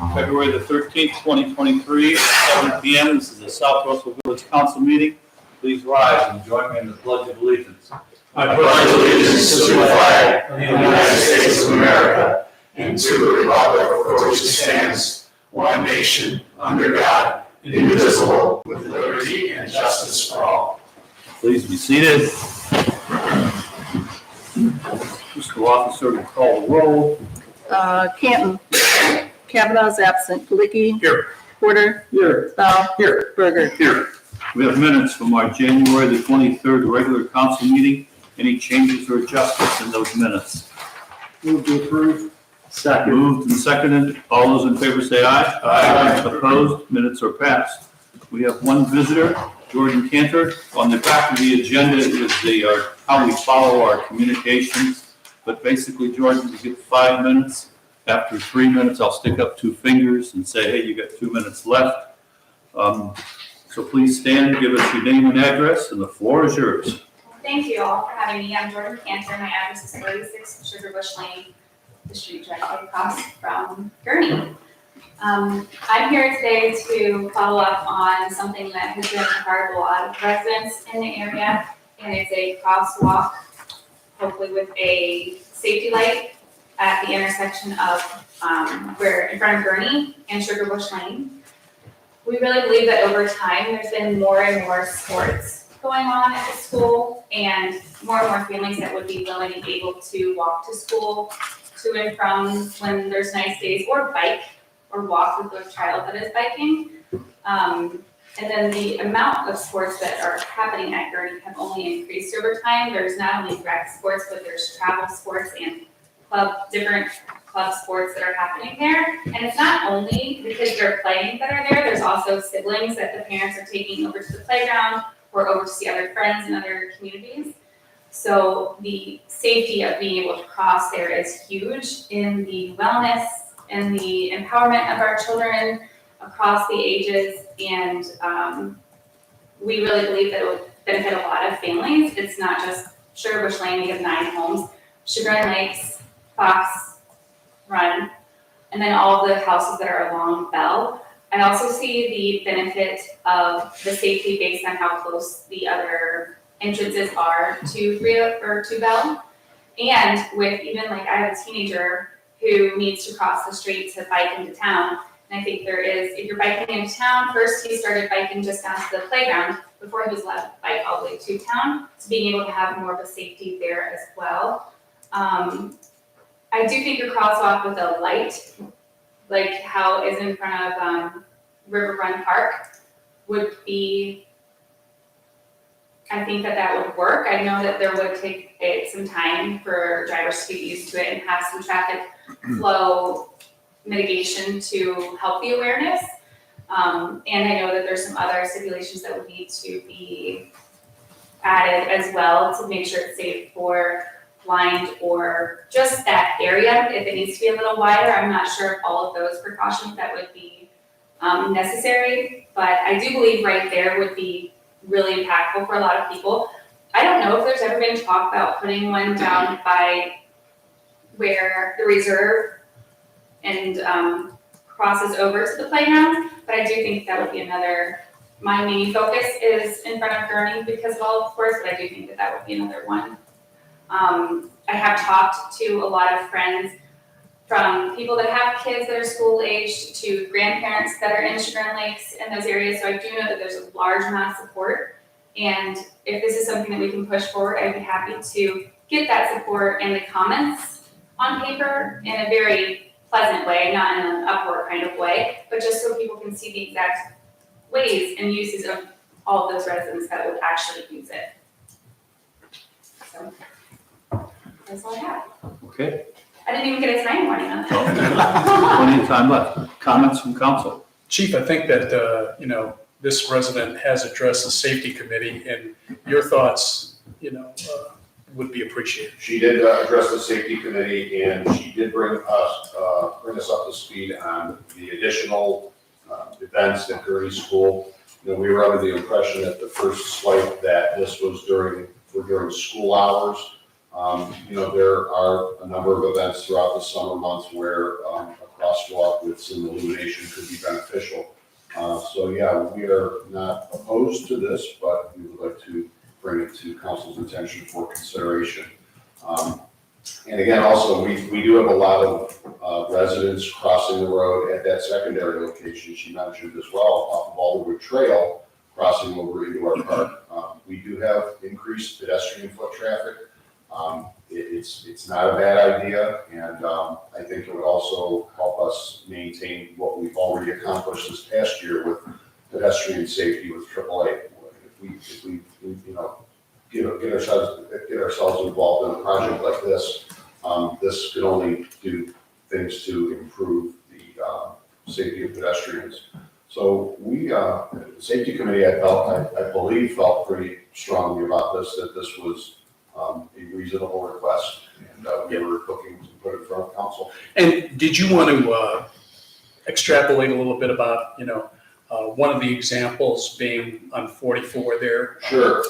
February the 13th, 2023, 7 p.m. This is the South Russell Village Council meeting. Please rise and join me in the Pledge of Allegiance. I pledge allegiance to the flag of the United States of America and to the republic for which it stands, one nation, under God, indivisible, with liberty and justice for all. Please be seated. Fiscal Officer will call the roll. Canton. Kavanaugh's absent. Galicki. Here. Porter. Here. Bell. Here. Berger. Here. We have minutes from our January the 23rd regular council meeting. Any changes or adjustments in those minutes? Move to approve. Second. Moved and seconded. All those in favor say aye. Aye. Opposed? Minutes are passed. We have one visitor, Jordan Cantor. On the back of the agenda is the how we follow our communications. But basically, Jordan, you get 5 minutes. After 3 minutes, I'll stick up 2 fingers and say, hey, you got 2 minutes left. So please stand, give us your name and address, and the floor is yours. Thank you all for having me. I'm Jordan Cantor. My address is 36 Sugar Bush Lane, the street directly across from Gurney. I'm here today to follow up on something that has been a part of a lot of residents in the area, and it's a crosswalk, hopefully with a safety light at the intersection of where in front of Gurney and Sugar Bush Lane. We really believe that over time, there's been more and more sports going on at the school and more families that would be willing and able to walk to school, to and from when there's nice days, or bike or walk with a child that is biking. And then the amount of sports that are happening at Gurney have only increased over time. There's not only rec sports, but there's travel sports and different club sports that are happening there. And it's not only because they're playing that are there, there's also siblings that the parents are taking over to the playground or over to see other friends in other communities. So the safety of being able to cross there is huge in the wellness and the empowerment of our children across the ages. And we really believe that it would benefit a lot of families. It's not just Sugar Bush Lane, we have 9 homes, Sugar and Lakes, Fox Run, and then all the houses that are along Bell. I also see the benefit of the safety based on how close the other entrances are to Bell. And with even like I have a teenager who needs to cross the street to bike into town. And I think there is, if you're biking into town, first he started biking just down to the playground before he was allowed to bike all the way to town. So being able to have more of a safety there as well. I do think a crosswalk with a light, like how is in front of River Run Park, would be, I think that would work. I know that there would take some time for drivers to get used to it and have some traffic flow mitigation to help the awareness. And I know that there's some other stipulations that would need to be added as well to make sure it's safe for blind or just that area. If it needs to be a little wider, I'm not sure if all of those precautions that would be necessary, but I do believe right there would be really impactful for a lot of people. I don't know if there's ever been talk about putting one down by where the reserve and crosses over to the playground, but I do think that would be another, my main focus is in front of Gurney because of all of course, but I do think that would be another one. I have talked to a lot of friends, from people that have kids that are school aged to grandparents that are in Sugar and Lakes in those areas. So I do know that there's a large amount of support. And if this is something that we can push forward, I'd be happy to get that support and the comments on paper in a very pleasant way, not in an upward kind of way, but just so people can see the exact ways and uses of all of those residents that would actually use it. So that's all I have. Okay. I didn't even get a time warning on that. Plenty of time left. Comments from council? Chief, I think that, this resident has addressed the safety committee, and your thoughts, would be appreciated. She did address the safety committee, and she did bring us up to speed on the additional events at Gurney School. We were under the impression at the first swipe that this was during school hours. There are a number of events throughout the summer months where a crosswalk with some illumination could be beneficial. We are not opposed to this, but we would like to bring it to council's attention for consideration. And again, also, we do have a lot of residents crossing the road at that secondary location she mentioned as well, off of Alderwood Trail, crossing over into our park. We do have increased pedestrian foot traffic. It's not a bad idea, and I think it would also help us maintain what we've already accomplished this past year with pedestrian safety with AAA. If we get ourselves involved in a project like this, this could only do things to improve the safety of pedestrians. So the safety committee, I believe, felt pretty strongly about this, that this was a reasonable request, and we were looking to put it in front of council. And did you want to extrapolate a little bit about, one of the examples being on 44 there? Sure.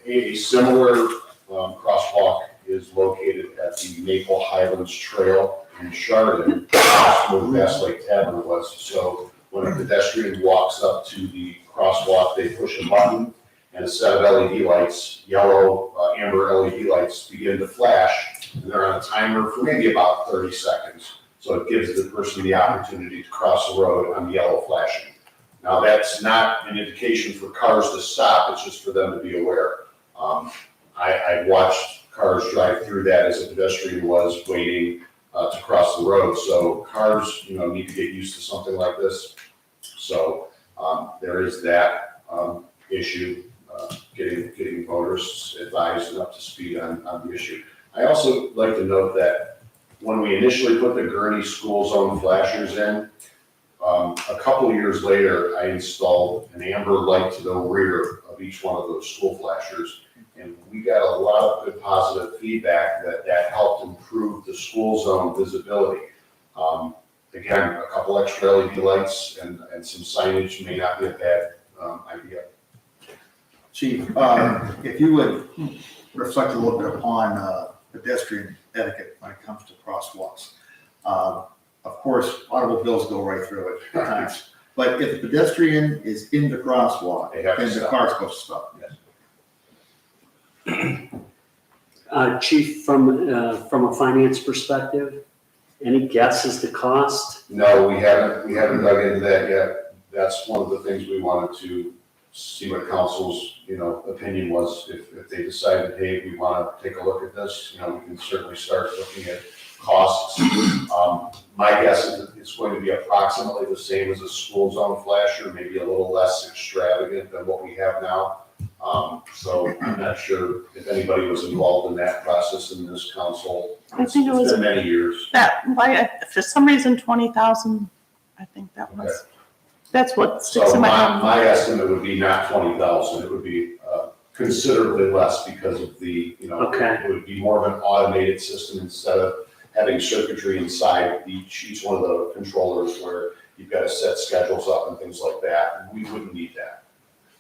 A similar crosswalk is located at the Maple Highlands Trail in Chardon, where Bass Lake Tavern was. So when a pedestrian walks up to the crosswalk, they push a button, and a set of LED lights, yellow, amber LED lights, begin to flash, and they're on a timer for maybe about 30 seconds. So it gives the person the opportunity to cross the road on the yellow flashing. Now, that's not an indication for cars to stop, it's just for them to be aware. I watched cars drive through that as a pedestrian was waiting to cross the road. So cars, need to get used to something like this. So there is that issue, getting voters advised and up to speed on the issue. I also like to note that when we initially put the Gurnee school zone flashers in, a couple of years later, I installed an amber light to the rear of each one of those school flashers, and we got a lot of good positive feedback that helped improve the school zone visibility. Again, a couple extra LED lights and some signage may not be a bad idea. Chief, if you would reflect a little bit upon pedestrian etiquette when it comes to crosswalks. Of course, automobiles go right through it at times, but if the pedestrian is in the crosswalk, They have to then the stop. car's supposed to stop. Chief, from a finance perspective, any guess as to cost? No, we haven't dug into that yet. That's one of the things we wanted to see what council's, opinion was. If they decided, hey, we want to take a look at this, we can certainly start looking at costs. My guess is it's going to be approximately the same as a school zone flasher, maybe a little less extravagant than what we have now. So I'm not sure if anybody was involved in that process in this council. I think it was It's been many years. for some reason, 20,000, I think that was. That's what sticks So in my head. my estimate would be not 20,000, it would be considerably less because of the, Okay. it would be more of an automated system instead of having circuitry inside each one of the controllers where you've got to set schedules up and things like that. We wouldn't need that.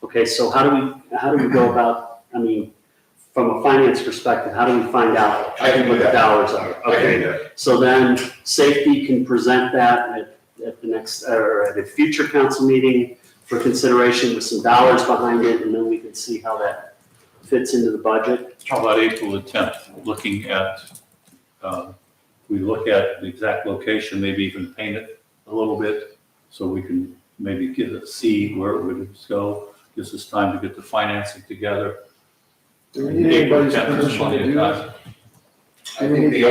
Okay, so how do we go about, from a finance perspective, how do we find out I can do what the that. dollars are? I can Okay, do that. so then safety can present that at the next, or at a future council meeting for consideration with some dollars behind it, and then we can see how that fits into the budget. How about April the 10th, looking at, we look at the exact location, maybe even paint it a little bit, so we can maybe see where it would go. Gives us time to get the financing together. Do we need anybody's permission to do that? I think the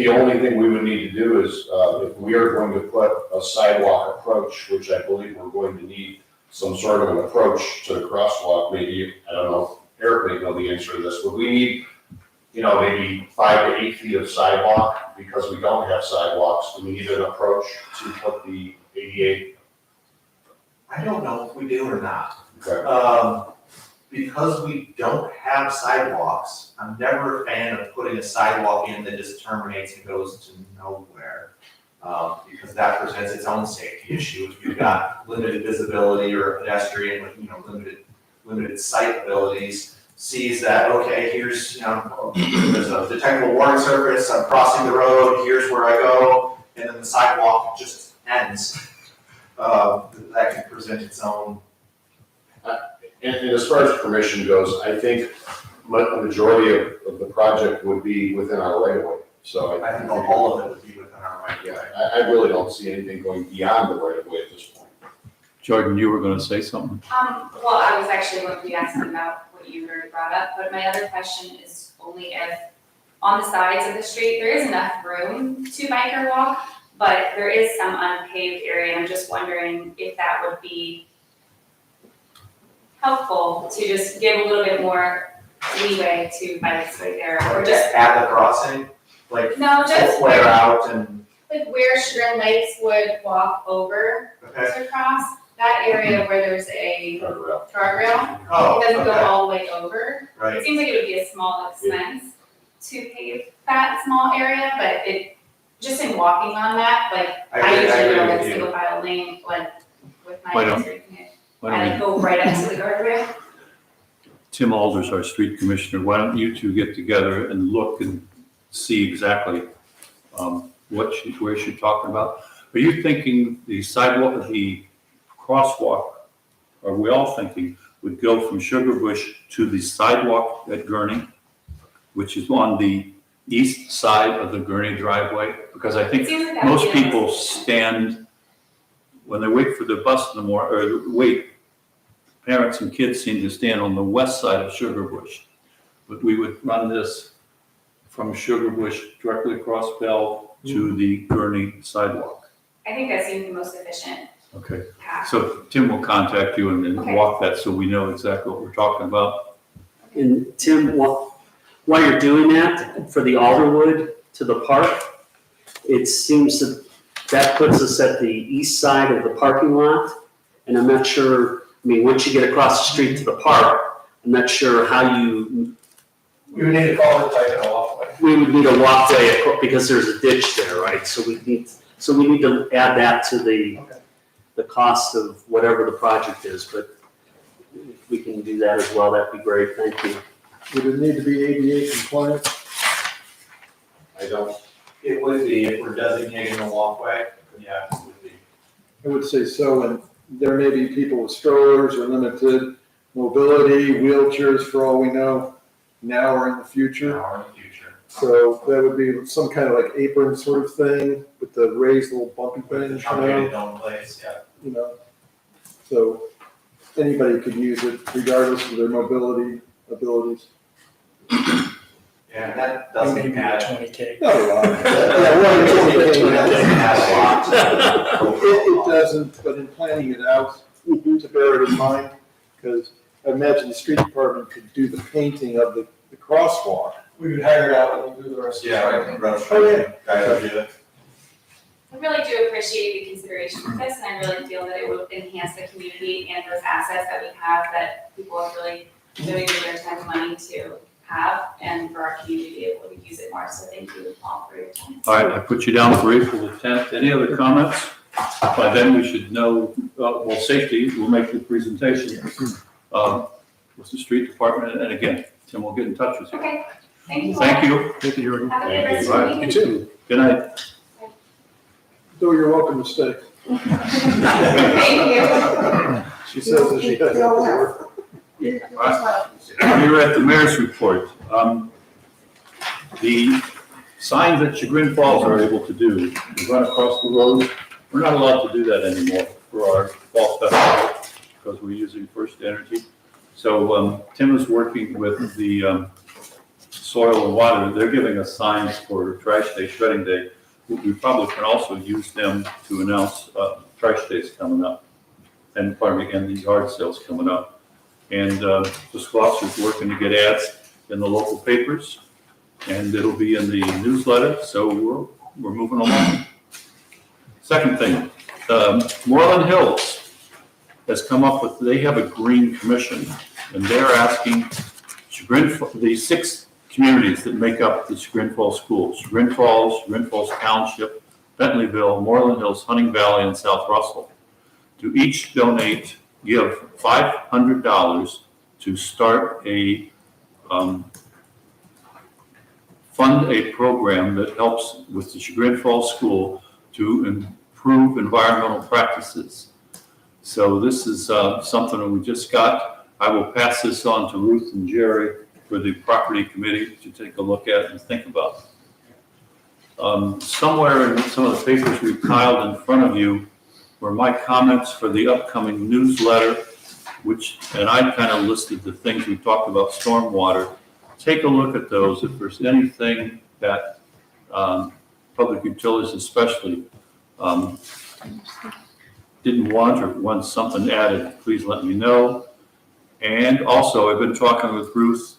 only thing we would need to do is, if we are going to put a sidewalk approach, which I believe we're going to need some sort of an approach to the crosswalk, maybe, I don't know, Eric may know the answer to this, but we need, maybe 5 to 8 feet of sidewalk, because we don't have sidewalks. Do we need an approach to put the ADA? I don't know if we do or not. Okay. Because we don't have sidewalks, I'm never a fan of putting a sidewalk in that just terminates and goes to nowhere. Because that presents its own safety issue. If you've got limited visibility or a pedestrian with, limited sight abilities, sees that, okay, here's, there's a detectable warning surface, I'm crossing the road, here's where I go, and then the sidewalk just ends. That can present its own. And as far as permission goes, I think a majority of the project would be within our right of way. So I think all of it would be within our right. Yeah, I really don't see anything going beyond the right of way at this point. Jordan, you were going to say something? Well, I was actually going to be asking about what you already brought up, but my other question is only if on the sides of the street, there is enough room to bike or walk, but there is some unpaved area. I'm just wondering if that would be helpful to just give a little bit more leeway to bikes right there, or just, At the crossing, like, no, just flare out and, like where Sugar Lakes would walk over okay. to cross, that area where there's a Guardrail. guardrail, Oh, it doesn't go okay, all the way over. right. It seems like it would be a small expense to pave that small area, but it, just in walking on that, like, I usually agree go like with you. single file lane, like, with my Why don't- kids reading it. Why I like don't we, go right up to the guardrail. Tim Alders, our street commissioner, why don't you two get together and look and see exactly where she's talking about? Are you thinking the sidewalk, the crosswalk, are we all thinking would go from Sugar Bush to the sidewalk at Gurney, which is on the east side of the Gurney driveway? Because I It think seems like that would most be a- people stand, when they wait for the bus in the morning, or wait, parents and kids seem to stand on the west side of Sugar Bush. But we would run this from Sugar Bush directly across Bell to the Gurney sidewalk. I think that seems the most efficient Okay, path. so Tim will contact you and then Okay. walk that so we know exactly what we're talking about. And Tim, while you're doing that, for the Alderwood to the park, it seems that puts us at the east side of the parking lot. And I'm not sure, I mean, once you get across the street to the park, I'm not sure how you, We would need to call it like a walkway. we would need a walkway because there's a ditch there, right? So we need to add that to the cost of whatever the project is, but if we can do that as well, that'd be great, thank you. Would it need to be ADA compliant? I don't, It would be, if we're designating a walkway, yeah, it would be. I would say so, and there may be people with strollers or limited mobility, wheelchairs for all we know, now or in the future. Now or in the future. So that would be some kind of like apron sort of thing with the raised little bumpy With the things, truncated dome place, yeah. you know. So anybody could use it regardless of their mobility abilities. Yeah, and that doesn't Maybe add. 20K. Not a lot. That doesn't add a lot. It doesn't, but in planning it out, to bear it in mind, because I imagine the street department could do the painting of the crosswalk. We would hire it out and we'll do the rest. Yeah, I can run. Oh, yeah. Guys would do it. I really do appreciate the consideration of this, and I really feel that it will enhance the community and those assets that we have that people are really donating their time and money to have, and for our community to be able to use it more, so thank you all for your time. All right, I put you down for April the 10th. Any other comments? By then, we should know, well, safety, we'll make the presentation with the street department. And again, Tim will get in touch with you. Okay, thank you all. Thank you. Thank you, Jordan. Have a good Thank rest you. of All your right, meeting. you too. Good night. Though you're welcome to stay. Thank you. She says that she has. We're at the mayor's report. The signs that Chagrin Falls are able to do, to run across the road, we're not allowed to do that anymore for our fall festival because we're using First Energy. So Tim is working with the Soil and Water. They're giving us signs for Trash Day, Shredding Day. We probably can also use them to announce Trash Days coming up and these yard sales coming up. And the Squawks is working to get ads in the local papers, and it'll be in the newsletter, so we're moving along. Second thing, Moreland Hills has come up with, they have a green commission, and they're asking the 6 communities that make up the Chagrin Falls schools, Chagrin Falls Township, Bentleyville, Moreland Hills, Hunting Valley, and South Russell, to each give $500 to start a fund a program that helps with the Chagrin Falls School to improve environmental practices. So this is something that we just got. I will pass this on to Ruth and Jerry for the property committee to take a look at and think about. Somewhere in some of the papers we piled in front of you were my comments for the upcoming newsletter, and I kind of listed the things we talked about, stormwater. Take a look at those. If there's anything that public utilities especially didn't want or wants something added, please let me know. And also, I've been talking with Ruth.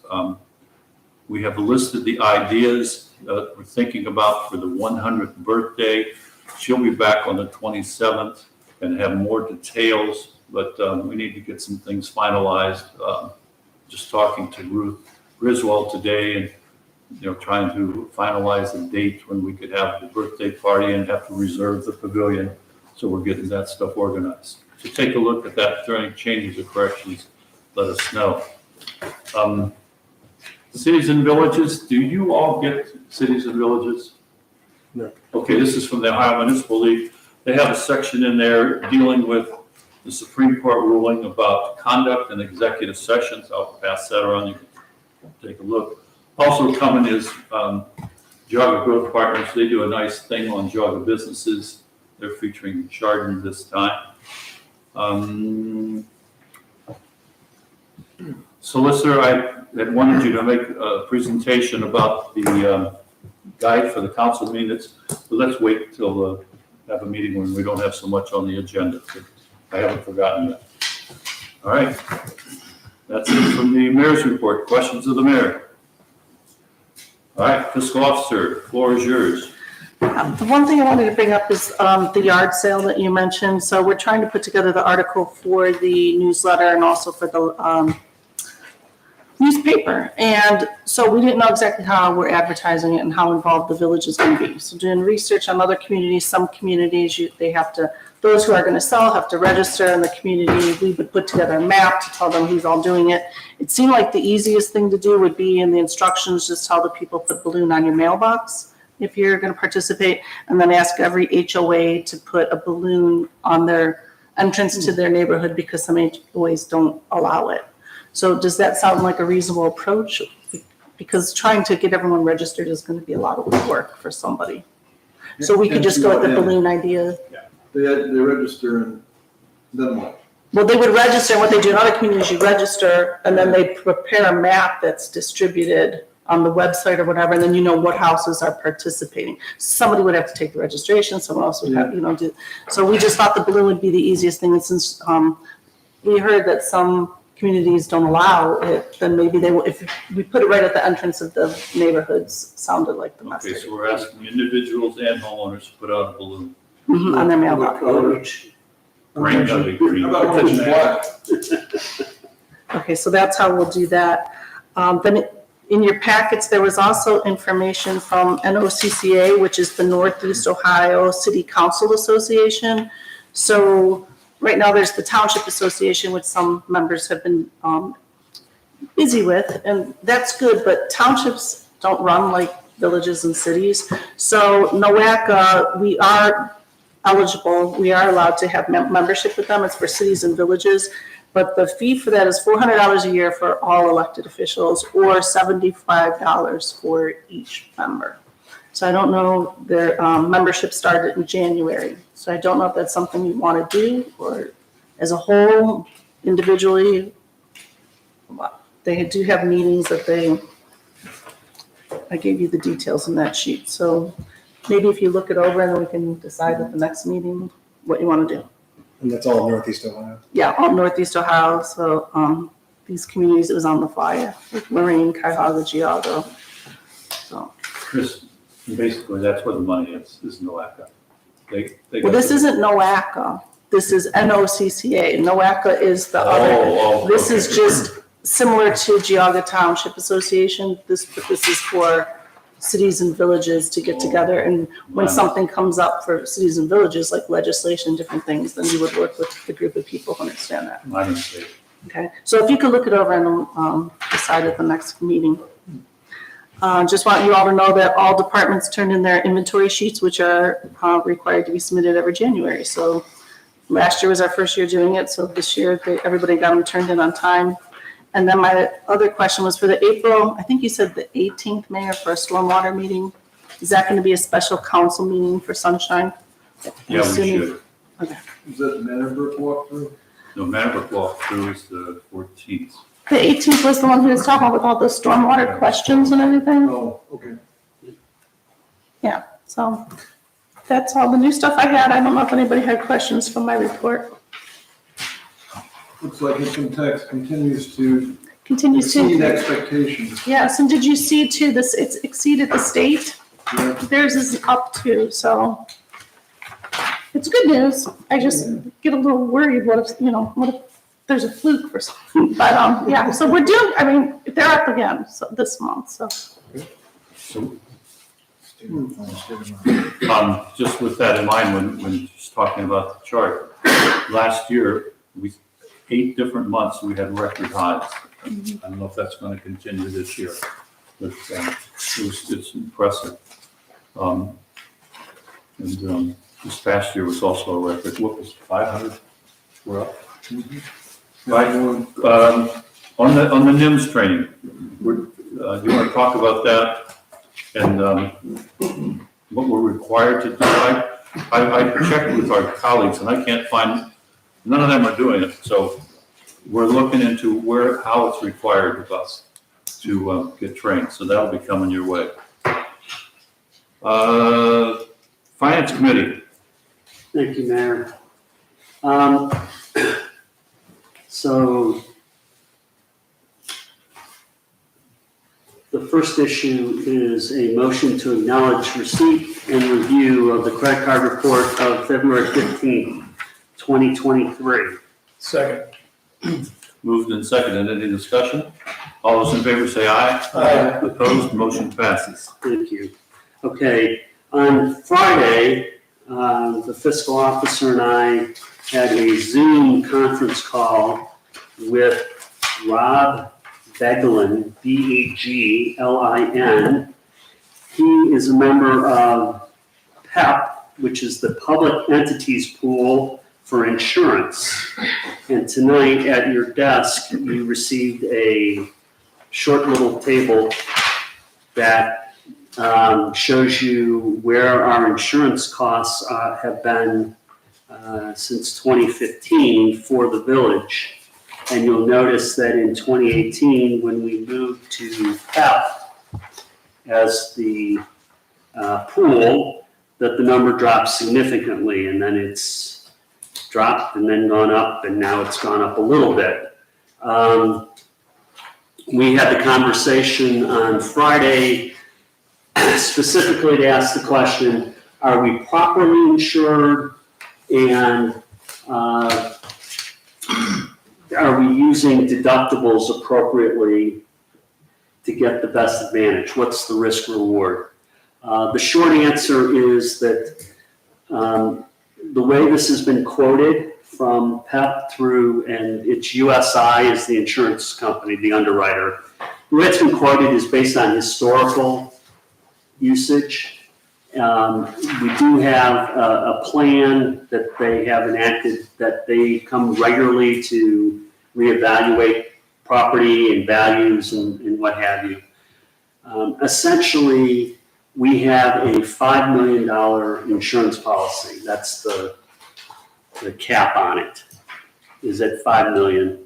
We have listed the ideas that we're thinking about for the 100th birthday. She'll be back on the 27th and have more details, but we need to get some things finalized. Just talking to Ruth Griswold today and, trying to finalize the date when we could have the birthday party and have to reserve the pavilion. So we're getting that stuff organized. So take a look at that. If there are any changes or corrections, let us know. Cities and villages, do you all get cities and villages? No. Okay, this is from the Ohio Municipal League. They have a section in there dealing with the Supreme Court ruling about conduct in executive sessions. I'll pass that around. You can take a look. Also coming is Geauga Growth Partners. They do a nice thing on Geauga businesses. They're featuring Chardon this time. Solicitor, I had wanted you to make a presentation about the guide for the council minutes, but let's wait till have a meeting when we don't have so much on the agenda. I haven't forgotten yet. All right. That's it from the mayor's report. Questions of the mayor? All right, fiscal officer, floor is yours. The one thing I wanted to bring up is the yard sale that you mentioned. So we're trying to put together the article for the newsletter and also for the newspaper. And so we didn't know exactly how we're advertising it and how involved the village is going to be. So doing research on other communities, some communities, they have to, those who are going to sell have to register in the community. We would put together a map to tell them who's all doing it. It seemed like the easiest thing to do would be in the instructions, just tell the people, put balloon on your mailbox if you're going to participate, and then ask every HOA to put a balloon on their entrance to their neighborhood because some HOAs don't allow it. So does that sound like a reasonable approach? Because trying to get everyone registered is going to be a lot of work for somebody. So we could just go with the balloon idea. They register and then what? Well, they would register, and what they do in other communities, you register, and then they prepare a map that's distributed on the website or whatever, and then you know what houses are participating. Somebody would have to take the registration, someone else would have, do. So we just thought the balloon would be the easiest thing, and since we heard that some communities don't allow it, then maybe they will, if we put it right at the entrance of the neighborhoods, sounded like the message. Okay, so we're asking individuals and homeowners to put out a balloon. On their mailbox. Green, that'd be green. How about pitch black? Okay, so that's how we'll do that. Then in your packets, there was also information from NOCCA, which is the Northeast Ohio City Council Association. So right now there's the Township Association, which some members have been busy with, and that's good, but townships don't run like villages and cities. So NOACA, we are eligible, we are allowed to have membership with them. It's for cities and villages. But the fee for that is $400 a year for all elected officials or $75 for each member. So I don't know, their membership started in January. So I don't know if that's something you want to do or as a whole, individually. They do have meetings that I gave you the details in that sheet. So maybe if you look it over and then we can decide at the next meeting what you want to do. And that's all Northeast Ohio? Yeah, all Northeast Ohio, so these communities, it was on the flyer, like Lorraine, Cuyahoga, Geauga. So, Chris, basically, that's where the money is NOACA. well, this isn't NOACA, this is NOCCA. NOACA is the other, this is just similar to Geauga Township Association. This is for cities and villages to get together, and when something comes up for cities and villages, like legislation, different things, then you would work with the group of people who understand that. My mistake. Okay, so if you could look it over and decide at the next meeting. Just want you all to know that all departments turned in their inventory sheets, which are required to be submitted every January. So last year was our first year doing it, so this year everybody got them turned in on time. And then my other question was for the April, I think you said the 18th, Mayor, for a stormwater meeting. Is that going to be a special council meeting for Sunshine? Yeah, we should. Is that the Meadowbrook walkthrough? No, Maverick walkthrough is the 14th. The 18th was the one who was talking about all the stormwater questions and everything. Oh, okay. Yeah, so that's all the new stuff I had. I don't know if anybody had questions from my report. Looks like income tax continues to Continues exceed to, expectations. yes, and did you see too, this, it's exceeded the state? Yeah. Theirs is up too, so it's good news. I just get a little worried, what if, what if there's a fluke or something? But, yeah, so we're doing, I mean, they're up again, so this month, so. Just with that in mind, when just talking about the chart, last year, 8 different months, we had record highs. I don't know if that's going to continue this year, but it's impressive. This past year was also a record. What was 500? We're up. Right. On the NIMS training, do you want to talk about that and what we're required to do? I checked with our colleagues and I can't find, none of them are doing it. So we're looking into how it's required of us to get trained. So that'll be coming your way. Finance Committee. Thank you, Mayor. So the first issue is a motion to acknowledge receipt and review of the credit card report of February 15th, 2023. Second. Moved and seconded. Any discussion? All those in favor say aye. Aye. Opposed, motion passes. Thank you. Okay, on Friday, the fiscal officer and I had a Zoom conference call with Rob Beglin, Beglin. He is a member of PEP, which is the Public Entities Pool for Insurance. And tonight at your desk, you received a short little table that shows you where our insurance costs have been since 2015 for the village. And you'll notice that in 2018, when we moved to PEP as the pool, that the number dropped significantly, and then it's dropped and then gone up, and now it's gone up a little bit. We had the conversation on Friday specifically to ask the question, are we properly insured, and are we using deductibles appropriately to get the best advantage? What's the risk reward? The short answer is that the way this has been quoted from PEP through, and it's USI is the insurance company, the underwriter. The way it's been quoted is based on historical usage. We do have a plan that they have enacted that they come regularly to reevaluate property and values and what have you. Essentially, we have a $5 million insurance policy. That's the cap on it, is at $5 million.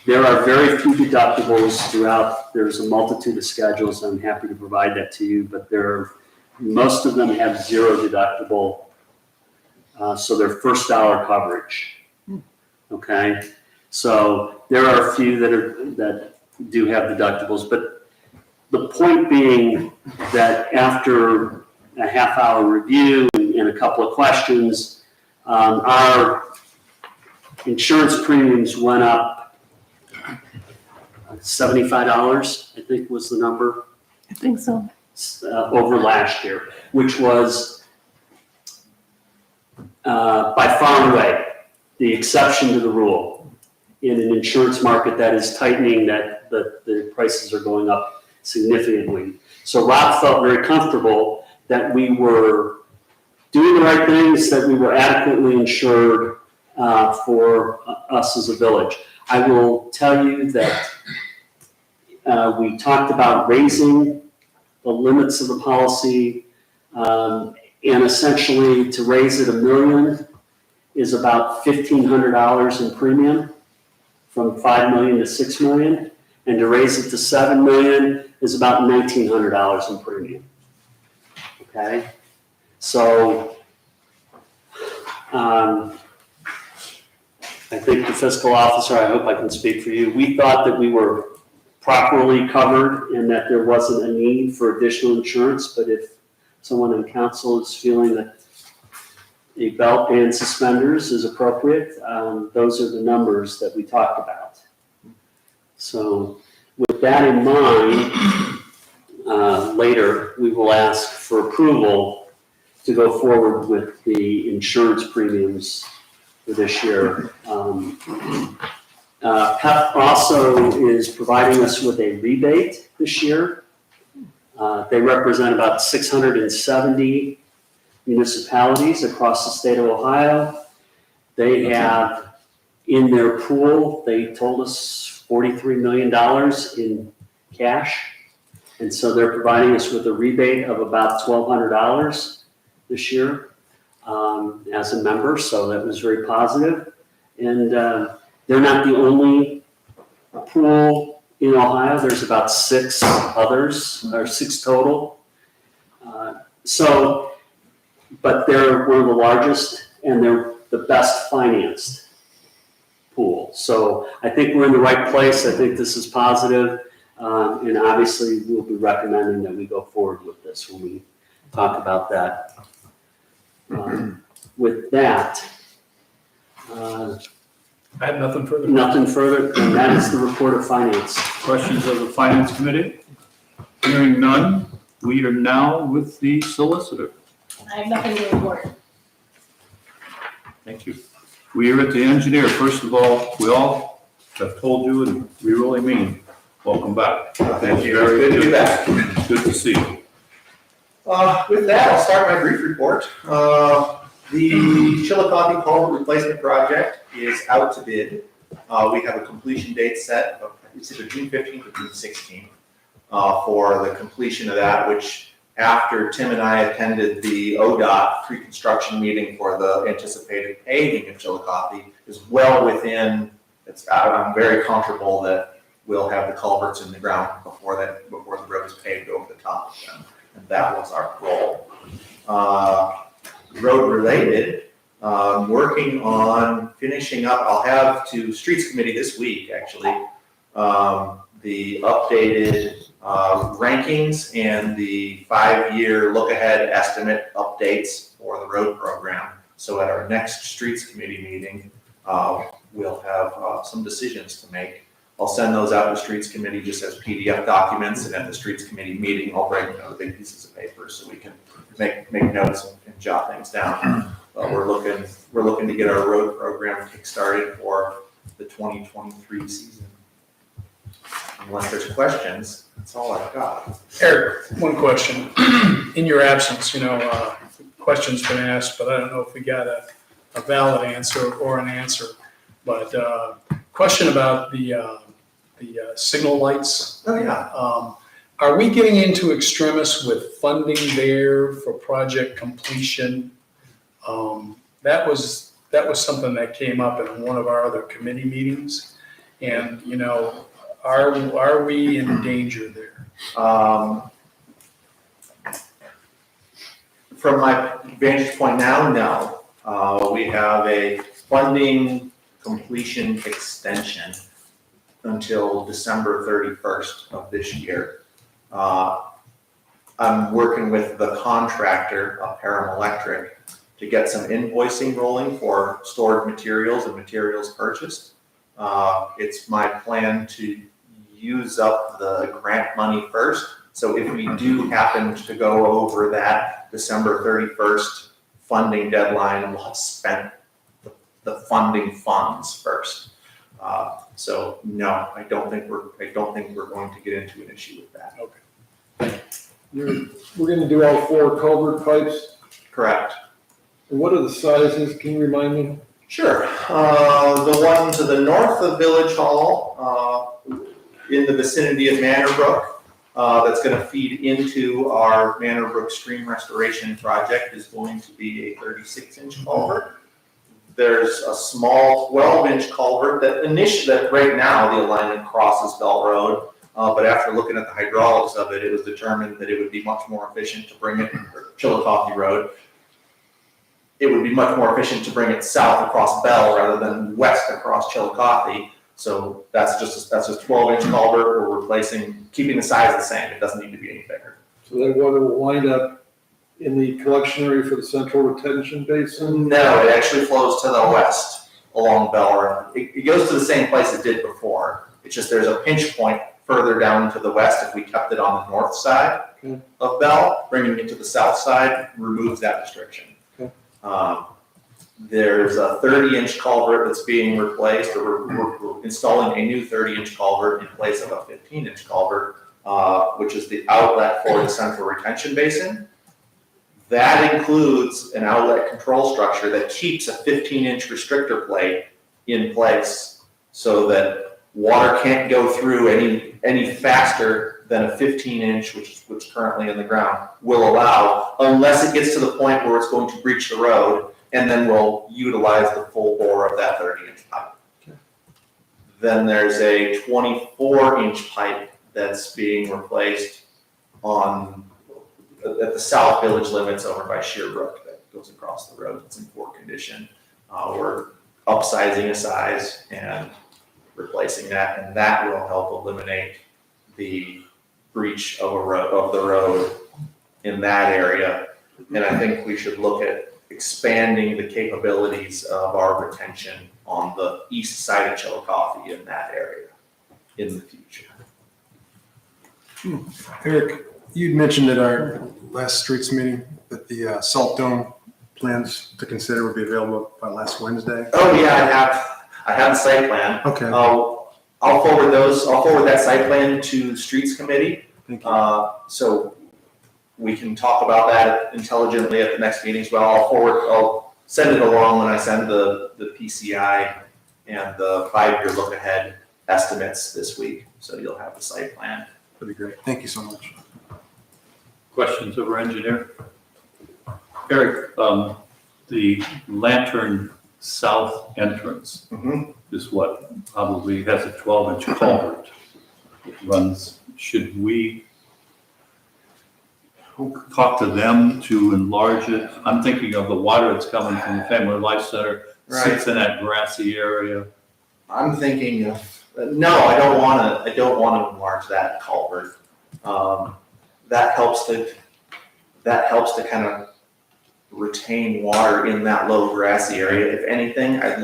There are very few deductibles throughout. There's a multitude of schedules. I'm happy to provide that to you, but most of them have zero deductible, so they're first dollar coverage. Okay, so there are a few that do have deductibles, but the point being that after a half-hour review and a couple of questions, our insurance premiums went up $75, I think was the number. I think so. Over last year, which was by far and away the exception to the rule. in an insurance market that is tightening, that the prices are going up significantly. So Rob felt very comfortable that we were doing the right things, that we were adequately insured for us as a village. I will tell you that we talked about raising the limits of the policy, and essentially to raise it $1 million is about $1,500 in premium, from $5 million to $6 million, and to raise it to $7 million is about $1,900 in premium. Okay, so I think the fiscal officer, I hope I can speak for you, we thought that we were properly covered and that there wasn't a need for additional insurance, but if someone in council is feeling that a belt and suspenders is appropriate, those are the numbers that we talked about. So with that in mind, later we will ask for approval to go forward with the insurance premiums for this year. PEP also is providing us with a rebate this year. They represent about 670 municipalities across the state of Ohio. They have in their pool, they told us $43 million in cash. And so they're providing us with a rebate of about $1,200 this year as a member. So that was very positive. And they're not the only pool in Ohio. There's about 6 others, or 6 total. But they're one of the largest and they're the best financed pool. So I think we're in the right place. I think this is positive. And obviously we'll be recommending that we go forward with this when we talk about that. With that, I have nothing further. nothing further, and that is the report of finance. Questions of the Finance Committee? Hearing none, we are now with the solicitor. I have nothing to report. Thank you. We are at the engineer. First of all, we all have told you, and we really mean, welcome back. Thank you. Good to be back. Good to see you. With that, I'll start my brief report. The Chillicothe Culvert Replacement Project is out to bid. We have a completion date set of, it's either June 15th or June 16th for the completion of that, which after Tim and I attended the ODOT pre-construction meeting for the anticipated paving of Chillicothe, is well within, I'm very comfortable that we'll have the culverts in the ground before the road is paved over the top of them. And that was our goal. Road related, working on finishing up, I'll have to Streets Committee this week, actually, the updated rankings and the 5-year look-ahead estimate updates for the road program. So at our next Streets Committee meeting, we'll have some decisions to make. I'll send those out to Streets Committee just as PDF documents, and at the Streets Committee meeting, I'll bring big pieces of paper so we can make notes and jot things down. We're looking to get our road program kick-started for the 2023 season. Unless there's questions, that's all I've got. Eric, one question. In your absence, questions been asked, but I don't know if we got a valid answer or an answer. But question about the signal lights. Oh, yeah. Are we getting into extremis with funding there for project completion? That was something that came up in one of our other committee meetings. And, are we in danger there? From my vantage point now, no. We have a funding completion extension until December 31st of this year. I'm working with the contractor, Param Electric, to get some invoicing rolling for stored materials and materials purchased. It's my plan to use up the grant money first. So if we do happen to go over that December 31st funding deadline, we'll have spent the funding funds first. So no, I don't think we're going to get into an issue with that. We're gonna do all 4 culvert pipes. Correct. And what are the sizes? Can you remind me? Sure. The one to the north of Village Hall, in the vicinity of Manor Brook, that's gonna feed into our Manor Brook Stream Restoration Project is going to be a 36-inch culvert. There's a small 12-inch culvert that right now the alignment crosses Bell Road. But after looking at the hydraulics of it, it was determined that it would be much more efficient to bring it, or Chillicothe Road. It would be much more efficient to bring it south across Bell rather than west across Chillicothe. So that's just 12-inch culvert. We're replacing, keeping the size the same. It doesn't need to be any bigger. So that water will wind up in the collection area for the central retention basin? No, it actually flows to the west along Bell Road. It goes to the same place it did before. It's just there's a pinch point further down to the west. If we kept it on the north side of Bell, bringing it to the south side removes that restriction. Okay. There's a 30-inch culvert that's being replaced, or we're installing a new 30-inch culvert in place of a 15-inch culvert, which is the outlet for the central retention basin. That includes an outlet control structure that keeps a 15-inch restrictor plate in place so that water can't go through any faster than a 15-inch, which is currently in the ground, will allow, unless it gets to the point where it's going to breach the road, and then we'll utilize the full bore of that 30-inch pipe. Okay. Then there's a 24-inch pipe that's being replaced at the south village limits over by Shearbrook that goes across the road. It's in poor condition. We're upsizing a size and replacing that, and that will help eliminate the breach of the road in that area. And I think we should look at expanding the capabilities of our retention on the east side of Chillicothe in that area in the future. Eric, you'd mentioned at our last streets meeting that the salt dome plans to consider would be available by last Wednesday. Oh yeah, I have the site plan. Okay. I'll forward that site plan to the Streets Committee. Thank you. So we can talk about that intelligently at the next meeting as well. I'll send it along when I send the PCI and the 5-year look ahead estimates this week. So you'll have the site plan. That'd be great. Thank you so much. Questions of our engineer? Eric, the Lantern South entrance is what probably has a 12-inch culvert. It runs, should we talk to them to enlarge it? I'm thinking of the water that's coming from the Family Life Center, sits in that grassy area. I'm thinking of, no, I don't want to enlarge that culvert. That helps to kind of retain water in that low grassy area. If anything, I'd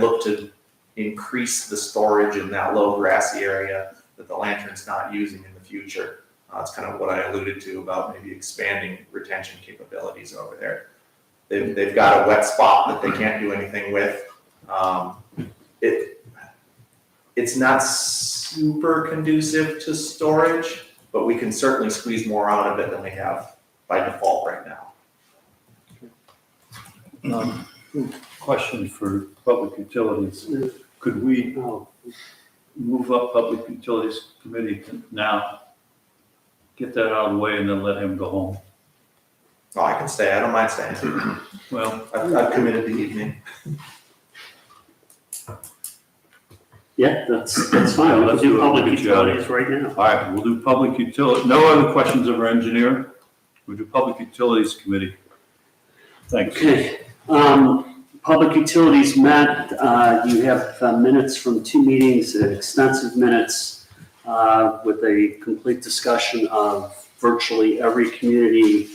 look to increase the storage in that low grassy area that the Lantern's not using in the future. That's kind of what I alluded to about maybe expanding retention capabilities over there. They've got a wet spot that they can't do anything with. It's not super conducive to storage, but we can certainly squeeze more out of it than we have by default right now. Question for Public Utilities. Could we move up Public Utilities Committee now? Get that out of the way and then let him go home? Oh, I can stay. I don't mind staying. Well, I've committed the evening. Yeah, that's fine. Let's do public utilities right now. all right, we'll do Public Utility. No other questions of our engineer? We'll do Public Utilities Committee. Thanks. Okay, Public Utilities met, you have minutes from 2 meetings, extensive minutes with a complete discussion of virtually every community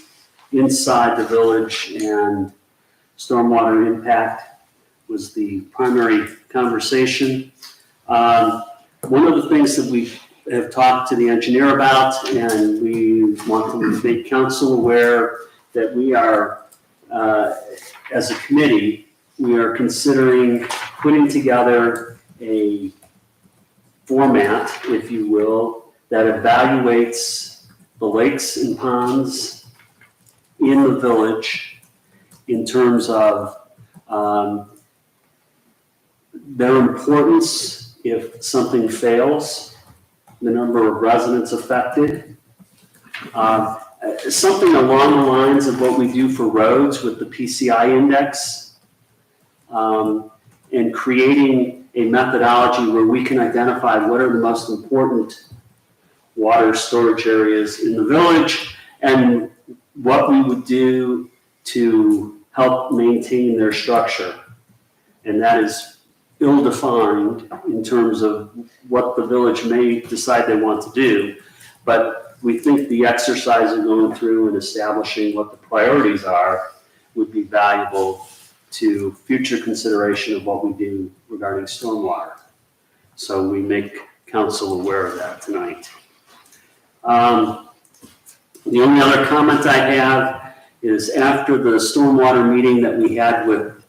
inside the village, and stormwater impact was the primary conversation. One of the things that we have talked to the engineer about, and we want to make council aware that we are, as a committee, we are considering putting together a format, if you will, that evaluates the lakes and ponds in the village in terms of their importance if something fails, the number of residents affected. Something along the lines of what we do for roads with the PCI index, and creating a methodology where we can identify what are the most important water storage areas in the village and what we would do to help maintain their structure. And that is ill-defined in terms of what the village may decide they want to do. But we think the exercise of going through and establishing what the priorities are would be valuable to future consideration of what we do regarding stormwater. So we make council aware of that tonight. The only other comment I have is after the stormwater meeting that we had with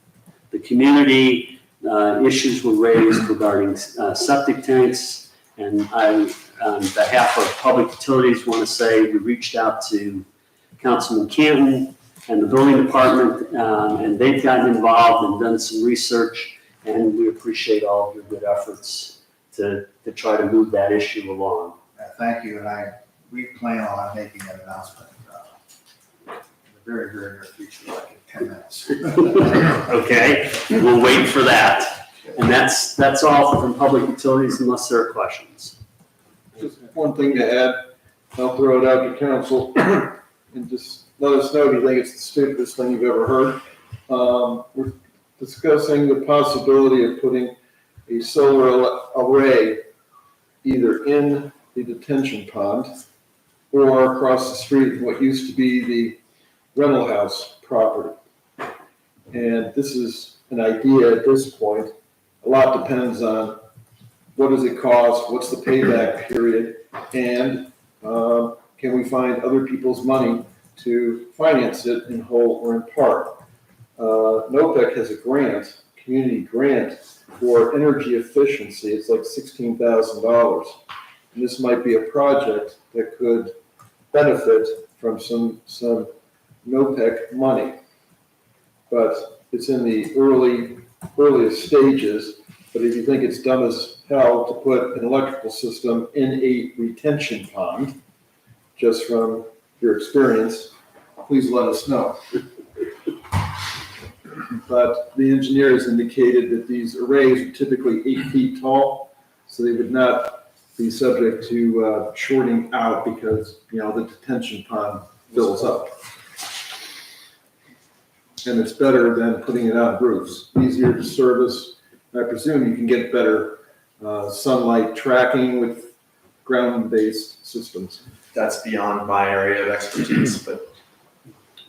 the community, issues were raised regarding septic tanks, and I, on behalf of Public Utilities, want to say we reached out to Councilman Canton and the building department, and they've gotten involved and done some research, and we appreciate all of your good efforts to try to move that issue along. Thank you, and we plan on making an announcement in the very, very near future, like in 10 minutes. Okay, we'll wait for that. And that's all from Public Utilities unless there are questions. Just one thing to add, I'll throw it out to council and just let us know if you think it's the stupidest thing you've ever heard. We're discussing the possibility of putting a solar array either in the detention pond or across the street from what used to be the rental house property. And this is an idea at this point. A lot depends on what does it cost, what's the payback period, and can we find other people's money to finance it in whole or in part. NOPEC has a grant, community grant for energy efficiency. It's like $16,000. And this might be a project that could benefit from some NOPEC money. But it's in the earliest stages. But if you think it's dumb as hell to put an electrical system in a retention pond, just from your experience, please let us know. But the engineers indicated that these arrays are typically 8 feet tall, so they would not be subject to shorting out because, the detention pond fills up. And it's better than putting it on roofs, easier to service. I presume you can get better sunlight tracking with ground-based systems. That's beyond my area of expertise, but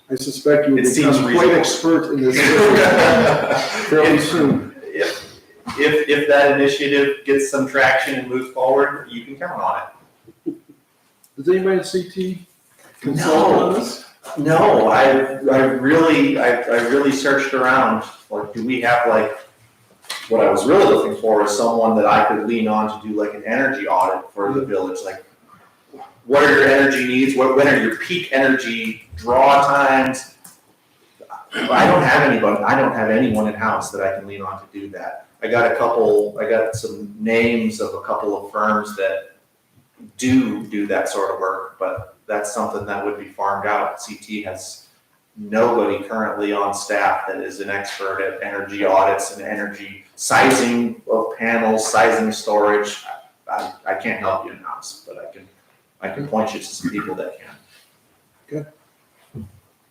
I suspect you will It seems become quite reasonable. expert in this area fairly soon. if that initiative gets some traction and moves forward, you can count on it. Does anybody at CT consult on this? No, I really searched around, like, do we have what I was really looking for is someone that I could lean on to do like an energy audit for the village, like what are your energy needs, when are your peak energy draw times? I don't have anyone in-house that I can lean on to do that. I got some names of a couple of firms that do that sort of work, but that's something that would be farmed out. CT has nobody currently on staff that is an expert at energy audits and energy sizing of panels, sizing storage. I can't help you in-house, but I can point you to some people that can.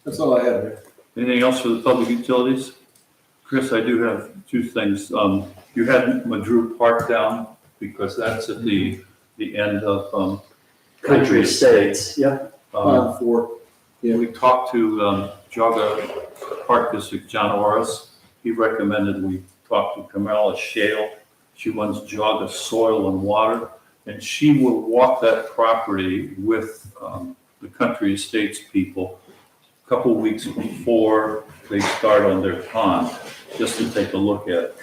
That's all I have. Anything else for the public utilities? Chris, I do have two things. You had Madru Park down because that's at the end of Country Estates, yep. We talked to Jaga Park District, John Orris. He recommended we talk to Kamala Shale. She runs Jaga Soil and Water, and she will walk that property with the Country Estates people a couple weeks before they start on their pond, just to take a look at it.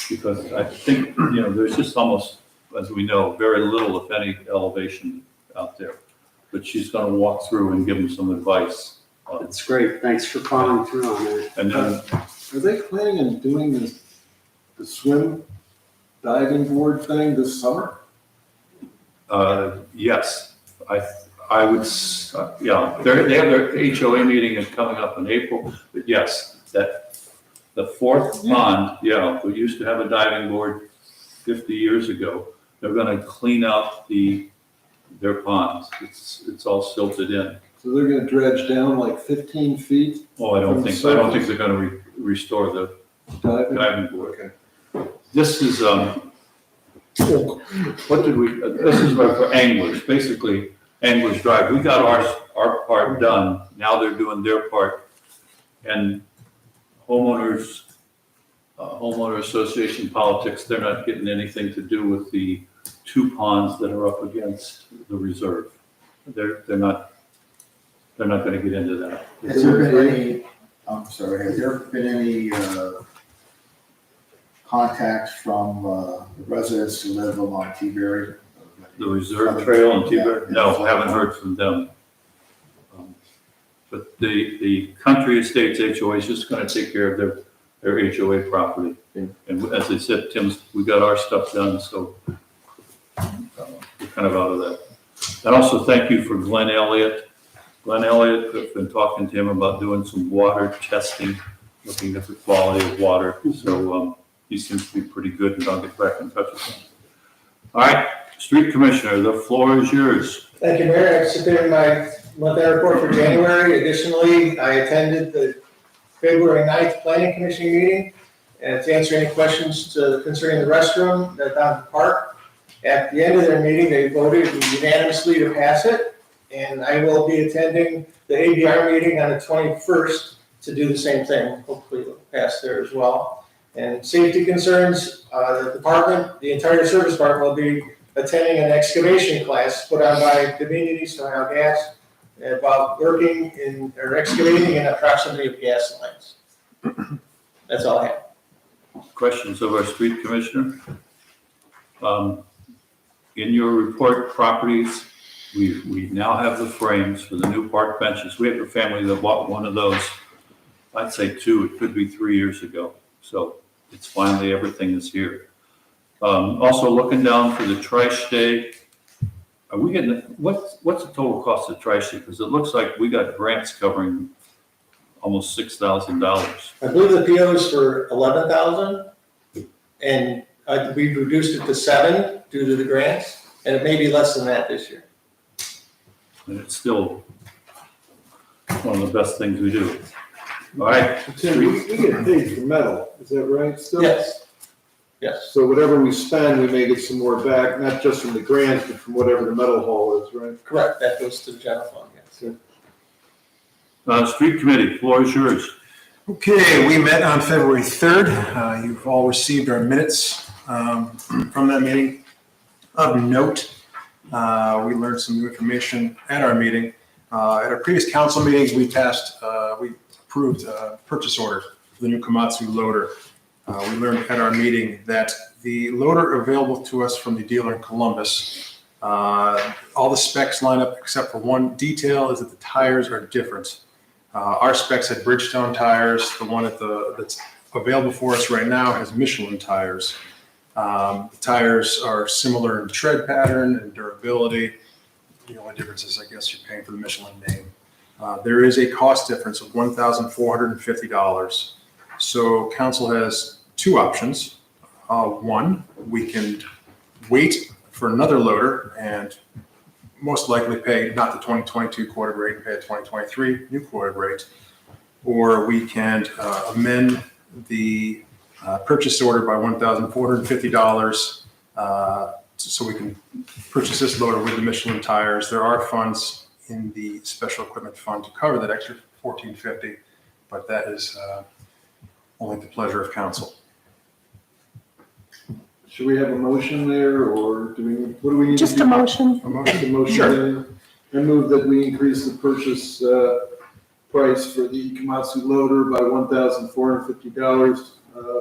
Because I think, there's just almost, as we know, very little, if any, elevation out there. But she's gonna walk through and give them some advice. That's great. Thanks for following through on that. And then, Are they planning on doing the swim diving board thing this summer? yes, I would, yeah, they have their HOA meeting is coming up in April, but yes, that, the fourth pond, we used to have a diving board 50 years ago. They're gonna clean out their ponds. It's all silted in. So they're gonna dredge down like 15 feet Oh, I don't think they're gonna restore the diving? diving board. Okay. This is, what did we, this is for anglers, basically Anglers Drive. We got our part done, now they're doing their part. And homeowner association politics, they're not getting anything to do with the two ponds that are up against the reserve. They're not gonna get into that. Has there been any, I'm sorry, has there been any contacts from the residents who live along T-Berry? The reserve trail and T-Berry, no, haven't heard from them. But the country estates HOA is just gonna take care of their HOA property. And as I said, we got our stuff done, so we're kind of out of that. And also thank you for Glenn Elliott. Glenn Elliott, I've been talking to him about doing some water testing, looking at the quality of water. So he seems to be pretty good, and I'll get back in touch with him. All right, Street Commissioner, the floor is yours. Thank you, Mayor. I submitted my monthly report for January. Additionally, I attended the February 9th Planning Commission meeting to answer any questions concerning the restroom down at the park. At the end of their meeting, they voted unanimously to pass it, and I will be attending the ABR meeting on the 21st to do the same thing. Hopefully it'll pass there as well. And safety concerns, the department, the entire service department will be attending an excavation class put on by Dominion East Ohio Gas about working in, or excavating in proximity of gas lines. That's all I have. Questions of our Street Commissioner? In your report, properties, we now have the frames for the new park benches. We have a family that bought one of those, I'd say 2, it could be 3 years ago. So it's finally, everything is here. Also looking down for the trash day, are we getting, what's the total cost of trash day? Because it looks like we got grants covering almost $6,000. I believe the PO is for $11,000, and we reduced it to 7 due to the grants, and it may be less than that this year. And it's still one of the best things we do. All right. Tim, we get paid for metal, is that right still? Yes. Yes. So whatever we spend, we may get some more back, not just from the grants, but from whatever the metal haul is, right? Correct. That goes to the general fund, yes. Street Committee, floor is yours. Okay, we met on February 3rd. You've all received our minutes from that meeting. Of note, we learned some new information at our meeting. At our previous council meetings, we approved a purchase order for the new Komatsu loader. We learned at our meeting that the loader available to us from the dealer in Columbus, all the specs line up except for one detail is that the tires are different. Our specs had Bridgestone tires. The one that's available for us right now has Michelin tires. The tires are similar in tread pattern and durability. The only difference is, I guess, you're paying for the Michelin name. There is a cost difference of $1,450. So council has 2 options. One, we can wait for another loader and most likely pay not the 2022 quoted rate and pay a 2023 new quoted rate. Or we can amend the purchase order by $1,450 so we can purchase this loader with the Michelin tires. There are funds in the special equipment fund to cover that extra $1,450, but that is only the pleasure of council. Should we have a motion there, or what do we need to do? Just a motion. A motion Sure. there. I move that we increase the purchase price for the Komatsu loader by $1,450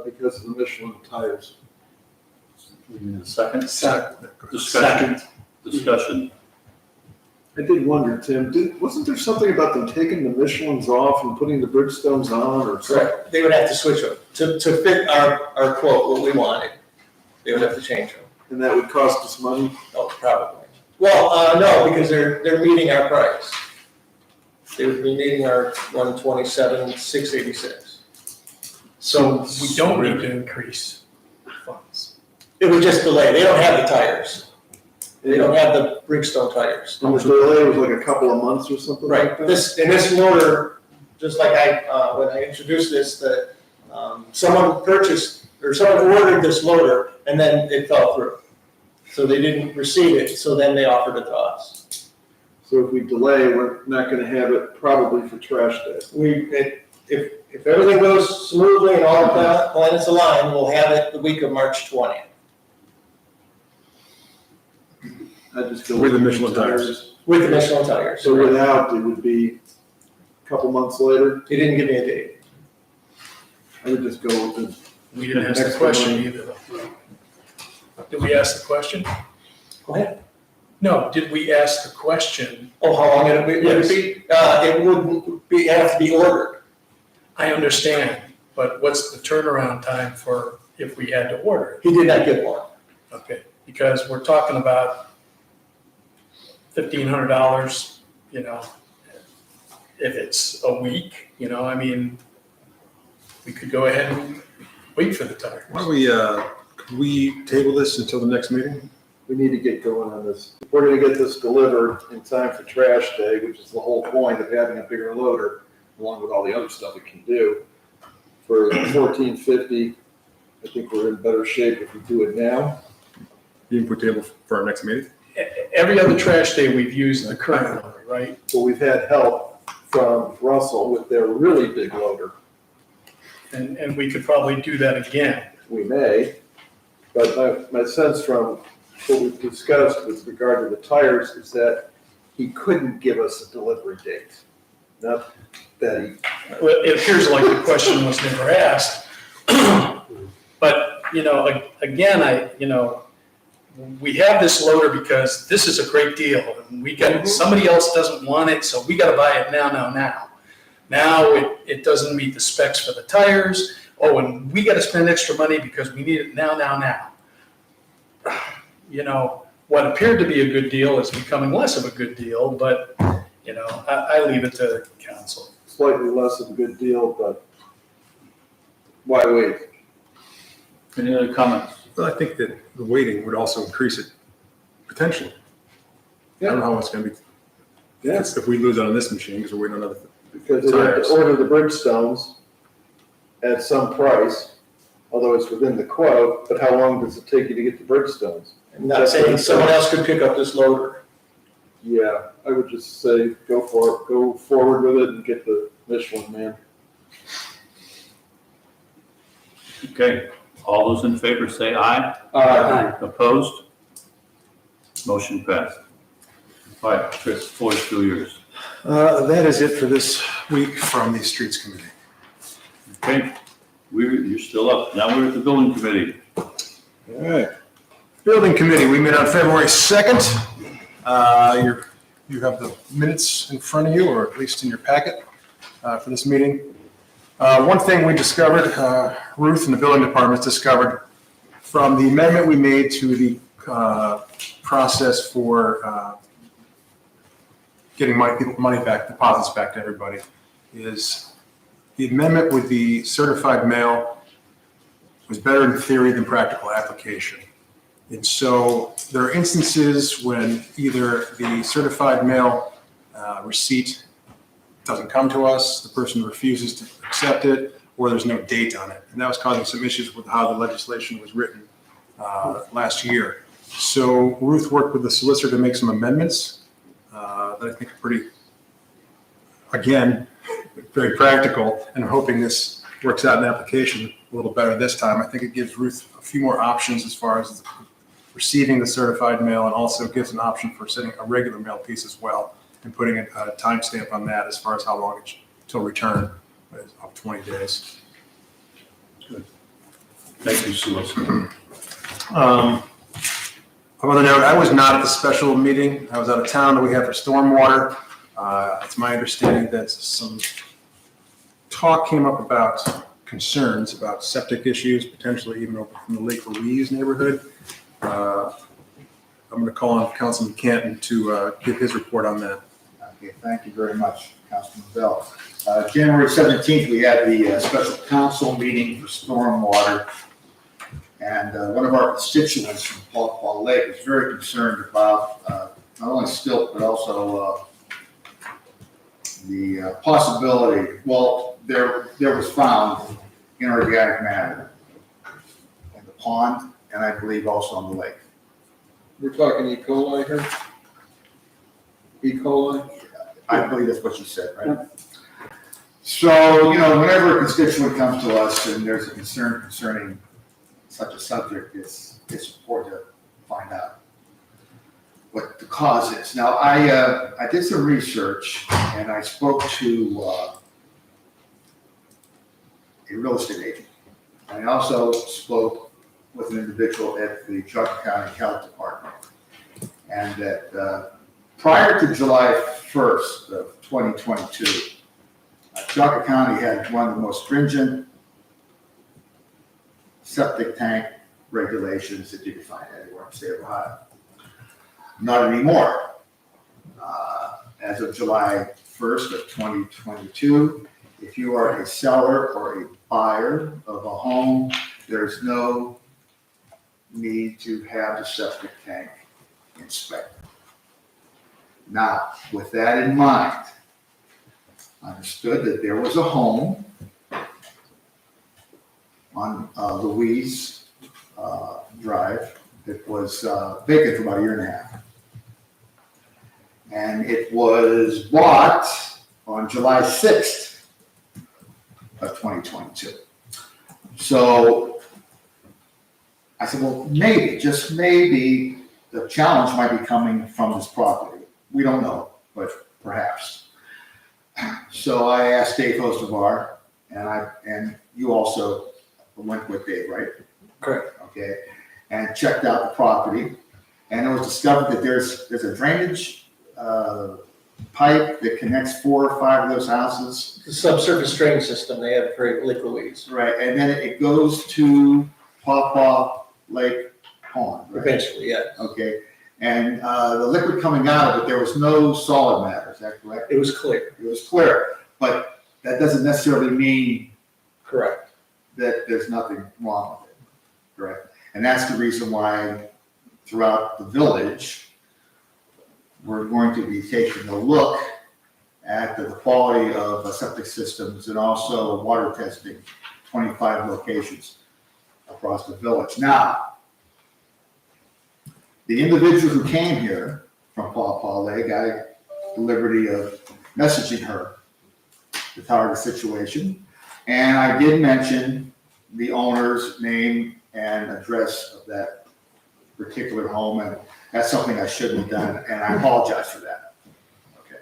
because of the Michelin tires. We need a second? Second. Discussion. I did wonder, Tim, wasn't there something about them taking the Michelins off and putting the Bridgestones on or something? Correct. They would have to switch them to fit our quote, what we wanted. They would have to change them. And that would cost us money? Oh, probably. Well, no, because they're meeting our price. They would be meeting our 127,686. So we don't need to increase funds. It would just delay. They don't have the tires. They don't have the Bridgestone tires. And the delay was like a couple of months or something like Right. that? This loader, just like when I introduced this, someone ordered this loader and then it fell through. So they didn't receive it, so then they offered it to us. So if we delay, we're not gonna have it probably for trash day. If everything goes smoothly and all the planets align, we'll have it the week of March 20th. I just go With the Michelin tires. With the Michelin tires. So without, it would be a couple months later. He didn't give me a date. I would just go with it. We didn't ask the question either, though. Did we ask the question? Go ahead. No, did we ask the question? Oh, how long would it be? It wouldn't be, have to be ordered. I understand, but what's the turnaround time for if we had to order it? He did not get one. Okay, because we're talking about $1,500, you know, if it's a week, you know, I mean, we could go ahead and wait for the tires. Why don't could we table this until the next meeting? We need to get going on this. If we're gonna get this delivered in time for trash day, which is the whole point of having a bigger loader, along with all the other stuff it can do, for $1,450, I think we're in better shape if we do it now. You can put table for our next meeting? Every other trash day we've used the current loader, right? But we've had help from Russell with their really big loader. And we could probably do that again. We may, but my sense from what we've discussed with regard to the tires is that he couldn't give us a delivery date. Not that he, Well, it appears like the question was never asked. But, you know, again, we have this loader because this is a great deal. And somebody else doesn't want it, so we gotta buy it now. Now it doesn't meet the specs for the tires. Oh, and we gotta spend extra money because we need it now. You know, what appeared to be a good deal is becoming less of a good deal, but, you know, I leave it to council. slightly less of a good deal, but why wait? Any other comments? Well, I think that the waiting would also increase it potentially. I don't know how it's gonna be. Yes. If we lose out on this machine, because we're waiting on another. Because they have to order the Bridgestones at some price, although it's within the quote, but how long does it take you to get the Bridgestones? I'm not saying someone else could pick up this loader. Yeah, I would just say go for it, go forward with it and get the Michelin, man. Okay, all those in favor say aye. Opposed? Motion passed. All right, Chris, floor is still yours. That is it for this week from the Streets Committee. Okay, you're still up. Now we're at the building committee. All right. Building Committee, we met on February 2nd. You have the minutes in front of you, or at least in your packet for this meeting. One thing we discovered, Ruth and the building department discovered from the amendment we made to the process for getting money back, deposits back to everybody, is the amendment with the certified mail was better in theory than practical application. And so there are instances when either the certified mail receipt doesn't come to us, the person refuses to accept it, or there's no date on it. And that was causing some issues with how the legislation was written last year. So Ruth worked with the solicitor to make some amendments that I think are pretty, again, very practical, and I'm hoping this works out in the application a little better this time. I think it gives Ruth a few more options as far as receiving the certified mail, and also gives an option for sending a regular mail piece as well, and putting a timestamp on that as far as how long it's till return, of 20 days. Good. Thank you, Solicitor. Another note, I was not at the special meeting. I was out of town that we had for stormwater. It's my understanding that some talk came up about concerns about septic issues, potentially even over from the Lake Louise neighborhood. I'm going to call on Councilman Canton to give his report on that. Okay, thank you very much, Councilman Bell. January 17th, we had the special council meeting for stormwater. And one of our constituents from Paw Paw Lake was very concerned about not only silt, but also the possibility, well, there was found inorganic matter in the pond, and I believe also on the lake. We're talking E. coli here? E. coli? I believe that's what you said, right? So, whenever a constituent comes to us and there's a concern concerning such a subject, it's important to find out what the cause is. Now, I did some research and I spoke to a real estate agent. I also spoke with an individual at the Jogga County Health Department. And that prior to July 1st of 2022, Jogga County had one of the most stringent septic tank regulations that you can find anywhere in the state of Ohio. Not anymore. As of July 1st of 2022, if you are a seller or a buyer of a home, there's no need to have the septic tank inspected. Now, with that in mind, I understood that there was a home on Louise Drive that was vacant for about a year and a half. And it was bought on July 6th of 2022. So I said, well, maybe, just maybe, the challenge might be coming from this property. We don't know, but perhaps. So I asked Dave Hostevar, and you also went with Dave, right? Correct. Okay, and checked out the property, and it was discovered that there's a drainage pipe that connects 4 or 5 of those houses. The subsurface drain system they have for Lake Louise, Right, and then it goes to Paw Paw Lake Pond, right? eventually, yes. Okay, and the liquid coming out of it, there was no solid matter, is that correct? It was clear. It was clear, but that doesn't necessarily mean Correct. that there's nothing wrong with it, correct? And that's the reason why throughout the village, we're going to be taking a look at the quality of septic systems and also water testing, 25 locations across the village. Now, the individual who came here from Paw Paw Lake, I had the liberty of messaging her to tell her the situation. And I did mention the owner's name and address of that particular home, and that's something I shouldn't have done, and I apologize for that. Okay.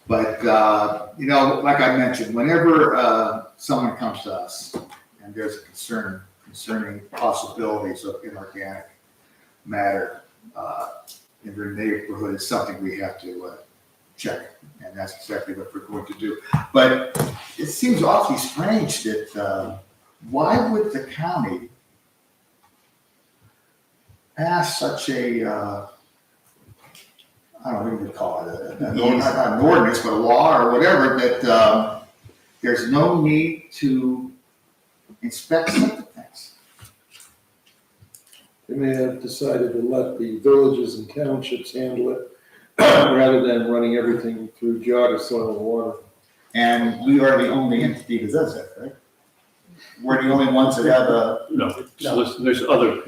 But, like I mentioned, whenever someone comes to us and there's a concern concerning possibilities of inorganic matter in their neighborhood, it's something we have to check, and that's exactly what we're going to do. But it seems awfully strange that why would the county pass such a, I don't know what you would call it, not an ordinance, but a law or whatever, that there's no need to inspect septic tanks. They may have decided to let the villages and townships handle it rather than running everything through Jogga Soil and Water. And we are the only entity that does that, right? We're the only ones that have a. No, there's other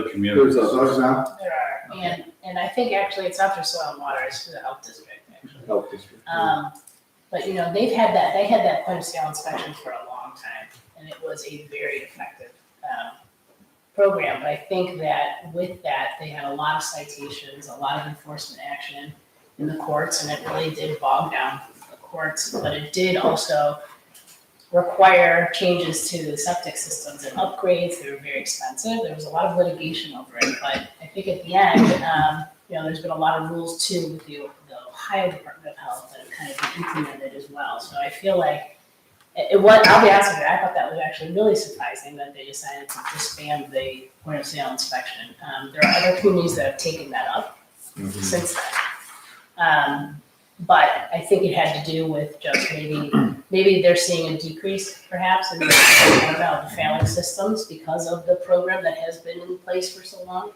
communities. There's Others now? There are, and I think actually it's not for soil and water, it's for the health district, actually. Health district. But they had that point of sale inspection for a long time, and it was a very effective, program. But I think that with that, they had a lot of citations, a lot of enforcement action in the courts, and it really did bog down the courts. But it did also require changes to the septic systems and upgrades. They were very expensive. There was a lot of litigation over it, but I think at the end, there's been a lot of rules too with the Ohio Department of Health that have kind of been implemented as well. So I feel like I'll be honest with you, I thought that was actually really surprising that they decided to disband the point of sale inspection. There are other communities that have taken that up since then. But I think it had to do with just maybe they're seeing a decrease perhaps in the failing systems because of the program that has been in place for so long.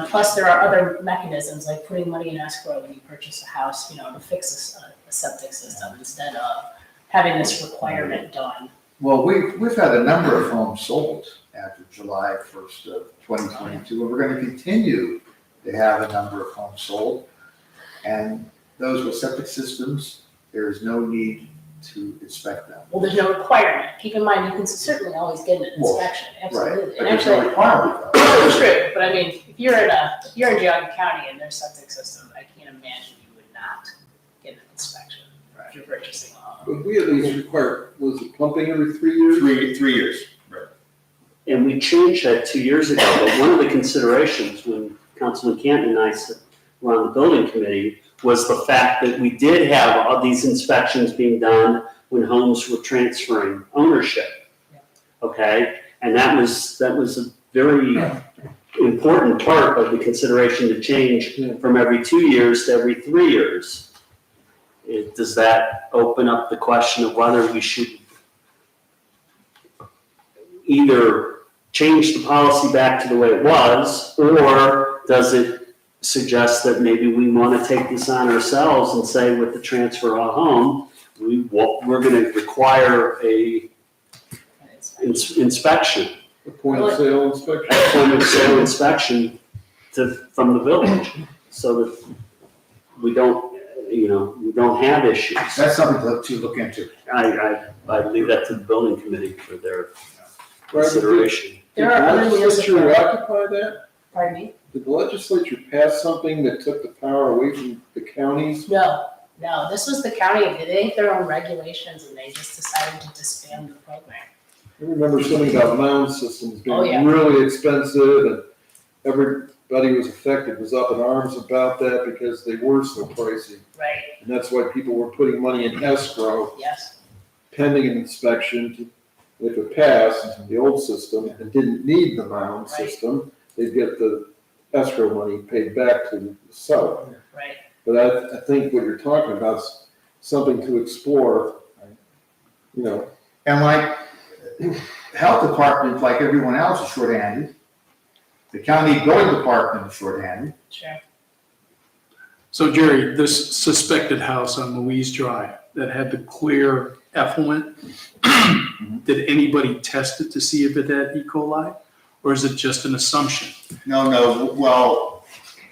Plus, there are other mechanisms like putting money in escrow when you purchase a house, to fix a septic system instead of having this requirement done. Well, we've had a number of homes sold after July 1st of 2022, and we're going to continue to have a number of homes sold. And those with septic systems, there is no need to inspect them. Well, there's no requirement. Keep in mind, you can certainly always get an inspection, absolutely. Right, And but there's no actually, requirement though. true, but I mean, if you're in Geauga County and there's septic system, I can't imagine you would not get an inspection if you're purchasing a home. But we at least require, was it pumping every 3 years? 3 years. Right. And we changed that 2 years ago, but one of the considerations when Councilman Canton and I were on the building committee was the fact that we did have all these inspections being done when homes were transferring ownership. Okay, and that was a very important part of the consideration to change from every 2 years to every 3 years. Does that open up the question of whether we should either change the policy back to the way it was, or does it suggest that maybe we want to take this on ourselves and say with the transfer of a home, we're going to require a inspection. A point of sale inspection? A point of sale inspection from the village, so that we don't have issues. That's something to look into. I leave that to the building committee for their consideration. There are other Did the legislature municipal, ratify that? pardon me? Did the legislature pass something that took the power away from the counties? No, this was the county, they had their own regulations and they just decided to disband the program. I remember something about mound systems Oh, yeah. being really expensive, and everybody was affected, was up in arms about that because they were so pricey. Right, And that's why people were putting money in escrow yes, pending an inspection. If it passed, the old system, and didn't need the mound Right. system, they'd get the escrow money paid back to the seller. right. But I think what you're talking about is something to explore, And like, health department, like everyone else, is short-handed. The county building department is short-handed. Sure. So Jerry, this suspected house on Louise Drive that had the clear effluent, did anybody test it to see if it had E. coli? Or is it just an assumption? No, well,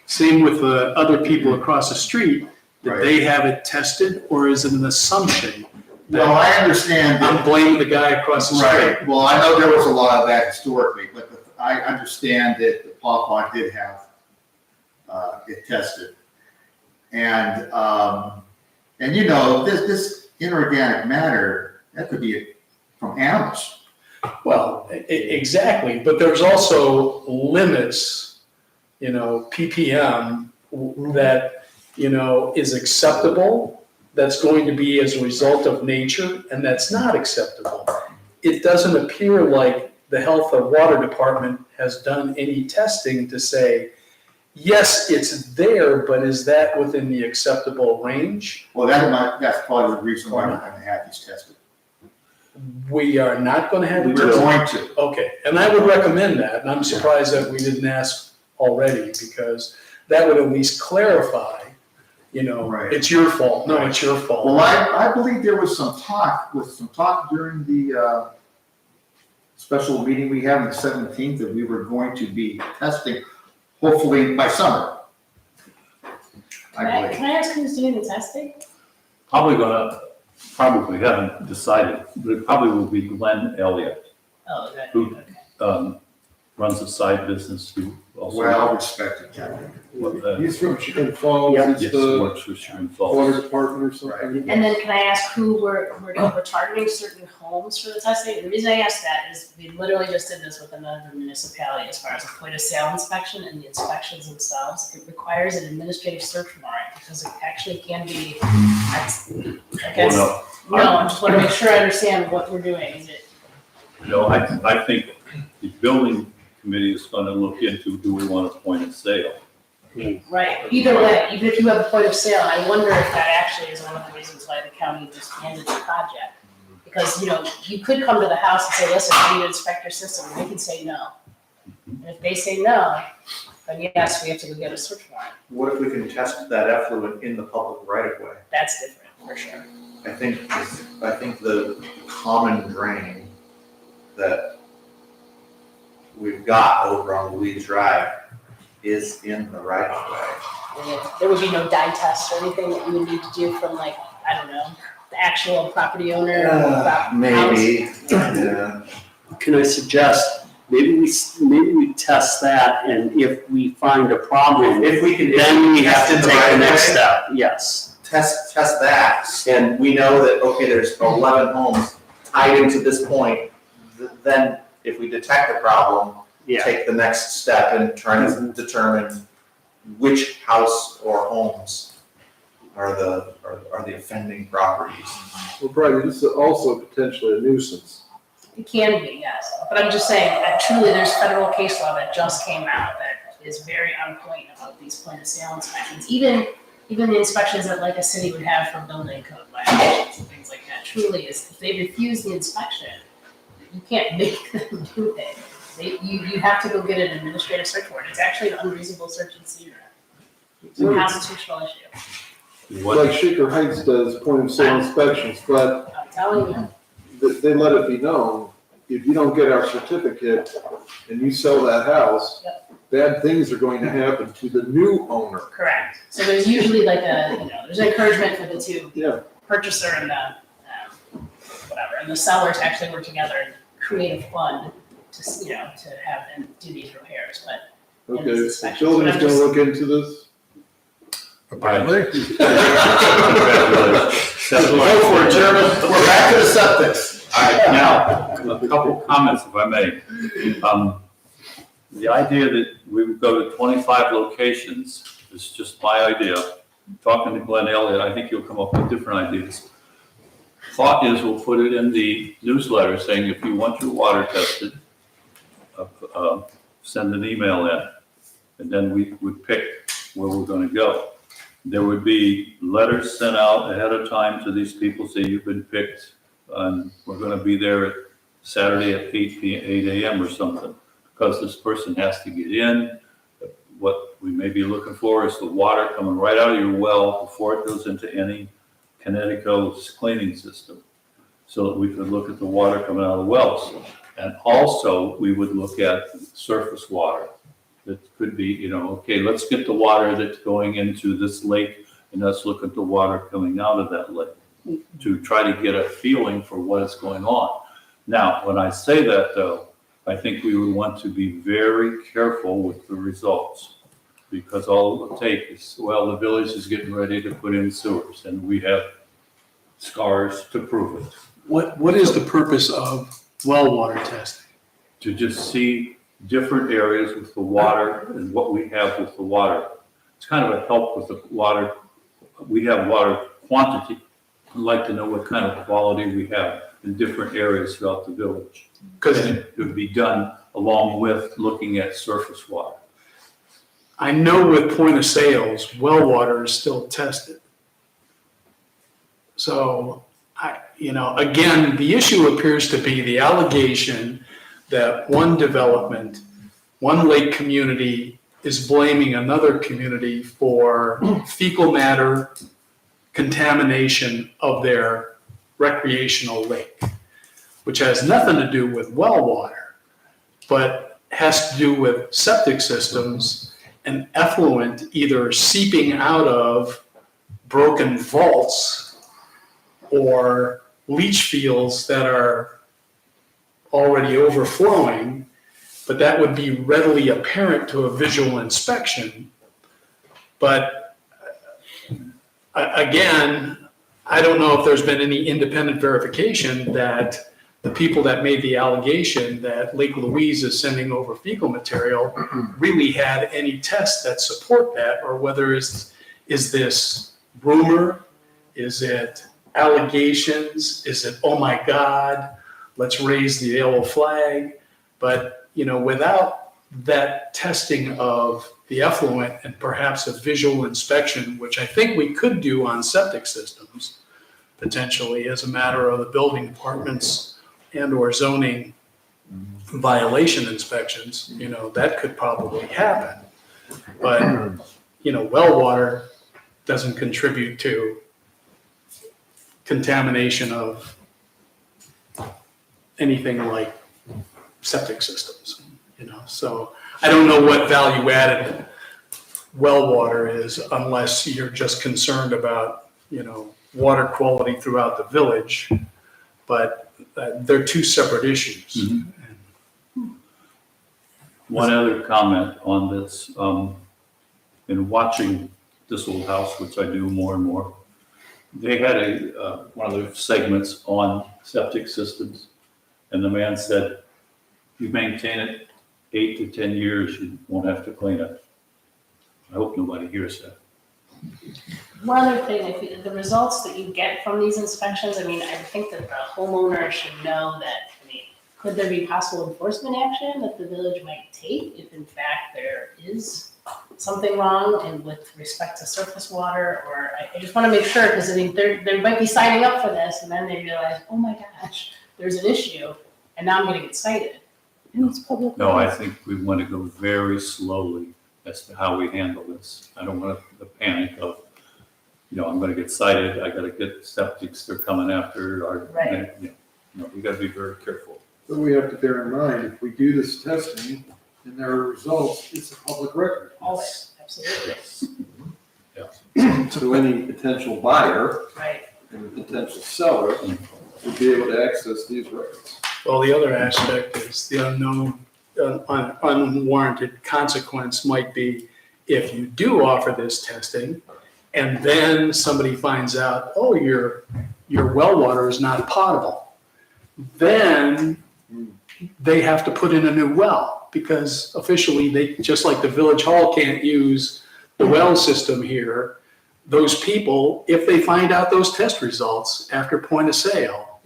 Same with the other people across the street, did Right. they have it tested, or is it an assumption? well, I understand that. I'm blaming the guy across the street. Right, well, I know there was a lot of that historically, but I understand that the Pawpaw did have it tested. And this inorganic matter, that could be from animals. Well, exactly, but there's also limits, ppm that, is acceptable, that's going to be as a result of nature, and that's not acceptable. It doesn't appear like the Health or Water Department has done any testing to say, yes, it's there, but is that within the acceptable range? Well, that's probably the reason why we're gonna have these tested. We are not gonna have. We're going to. Okay, and I would recommend that, and I'm surprised that we didn't ask already, because that would at least clarify, Right. it's your fault, no, it's your fault. Well, I believe there was some talk during the special meeting we had on the 17th that we were going to be testing, hopefully by summer. I believe. Can I ask who's doing the testing? Probably haven't decided, but it probably will be Glenn Elliott, Oh, okay. Who- runs a side business who well-respected gentleman. He's from Chicken Falls, Yes, it's the works for Sherman Falls. water department or something. And then can I ask who we're targeting certain homes for the testing? The reason I ask that is we literally just did this with another municipality as far as a point of sale inspection and the inspections themselves. It requires an administrative search warrant because it actually can be, I guess. Oh, No, I just want to make sure I understand what we're doing. Is it, No, I think the building committee is gonna look into, do we want a point of sale? right, either way, even if you have a point of sale, I wonder if that actually is one of the reasons why the county disbanded the project. Because, you could come to the house and say, listen, we need to inspect your system, and they can say no. And if they say no, then yes, we have to go get a search warrant. What if we can test that effluent in the public right of way? That's different, for sure. I think the common drain that we've got over on Louise Drive is in the right of way. And there would be no dye test or anything that you would need to do from I don't know, the actual property owner. Maybe, yeah. Can I suggest, maybe we test that, and if we find a problem, If we can, then we have to test in take right the of next way, step, yes. Test that, and we know that, okay, there's 11 homes tied into this point, then if we detect the problem, Yeah, take the next step and try to determine which house or homes are the offending properties. Well, Brian, this is also potentially a nuisance. It can be, yes. But I'm just saying that truly there's federal case law that just came out that is very on point about these point of sale inspections. Even the inspections that a city would have for building code violations and things like that, truly is, if they refuse the inspection, you can't make them do it. You have to go get an administrative search warrant. It's actually an unreasonable search and seizure. It's a constitutional issue. Like Shaker Heights does point of sale inspections, but I'm telling you. they let it be known, if you don't get our certificate and you sell that house, bad things are going to happen to the new owner. Correct. So there's usually there's an encouragement for the two, Yeah. purchaser and the, whatever, and the seller to actually work together and create a fund to, to have them do these repairs, but. Okay, these the inspections, building's but I'm gonna just- look into this? Apparently. Congratulations. Go for it, Chairman. We're back to the septic. All right, now, a couple comments if I may. The idea that we would go to 25 locations is just my idea. Talking to Glenn Elliott, I think he'll come up with different ideas. Thought is we'll put it in the newsletter saying if you want your water tested, send an email in, and then we would pick where we're gonna go. There would be letters sent out ahead of time to these people, say you've been picked, and we're gonna be there at Saturday at 8 a.m. or something, because this person has to get in. What we may be looking for is the water coming right out of your well before it goes into any Connecticut's cleaning system, so that we could look at the water coming out of the wells. And also, we would look at surface water. That could be, okay, let's get the water that's going into this lake, and let's look at the water coming out of that lake, to try to get a feeling for what is going on. Now, when I say that, though, I think we would want to be very careful with the results, because all it will take is, the village is getting ready to put in sewers, and we have scars to prove it. What is the purpose of well water testing? To just see different areas with the water and what we have with the water. It's kind of a help with the water. We have water quantity. I'd like to know what kind of quality we have in different areas throughout the village. Because And it would be done along with looking at surface water. I know with point of sales, well water is still tested. So, again, the issue appears to be the allegation that one development, one lake community is blaming another community for fecal matter contamination of their recreational lake, which has nothing to do with well water, but has to do with septic systems and effluent either seeping out of broken vaults or leach fields that are already overflowing but that would be readily apparent to a visual inspection. But again, I don't know if there's been any independent verification that the people that made the allegation that Lake Louise is sending over fecal material really had any tests that support that, or whether is this rumor? Is it allegations? Is it, oh my God, let's raise the yellow flag? But, without that testing of the effluent and perhaps a visual inspection, which I think we could do on septic systems, potentially as a matter of the building department's and or zoning violation inspections, that could probably happen. But, well water doesn't contribute to contamination of anything like septic systems, So I don't know what value added well water is unless you're just concerned about, water quality throughout the village. But they're two separate issues. One other comment on this, in watching this old house, which I do more and more, they had one of the segments on septic systems, and the man said, you maintain it 8 to 10 years, you won't have to clean it. I hope nobody hears that. One other thing, the results that you get from these inspections, I think that the homeowner should know that, could there be possible enforcement action that the village might take if in fact there is something wrong and with respect to surface water? Or I just want to make sure, because they might be signing up for this and then they realize, oh my gosh, there's an issue and now I'm going to get cited. No, I think we want to go very slowly as to how we handle this. I don't want the panic of, I'm going to get cited, I got to get septics they're coming after, or, Right. We got to be very careful. But we have to bear in mind, if we do this testing and there are results, it's a public record. Always, absolutely. Yes. So any potential buyer Right. and potential seller would be able to access these records. Well, the other aspect is the unknown, unwarranted consequence might be if you do offer this testing and then somebody finds out, oh, your well water is not potable, then they have to put in a new well because officially they, just like the village hall can't use the well system here, those people, if they find out those test results after point of sale,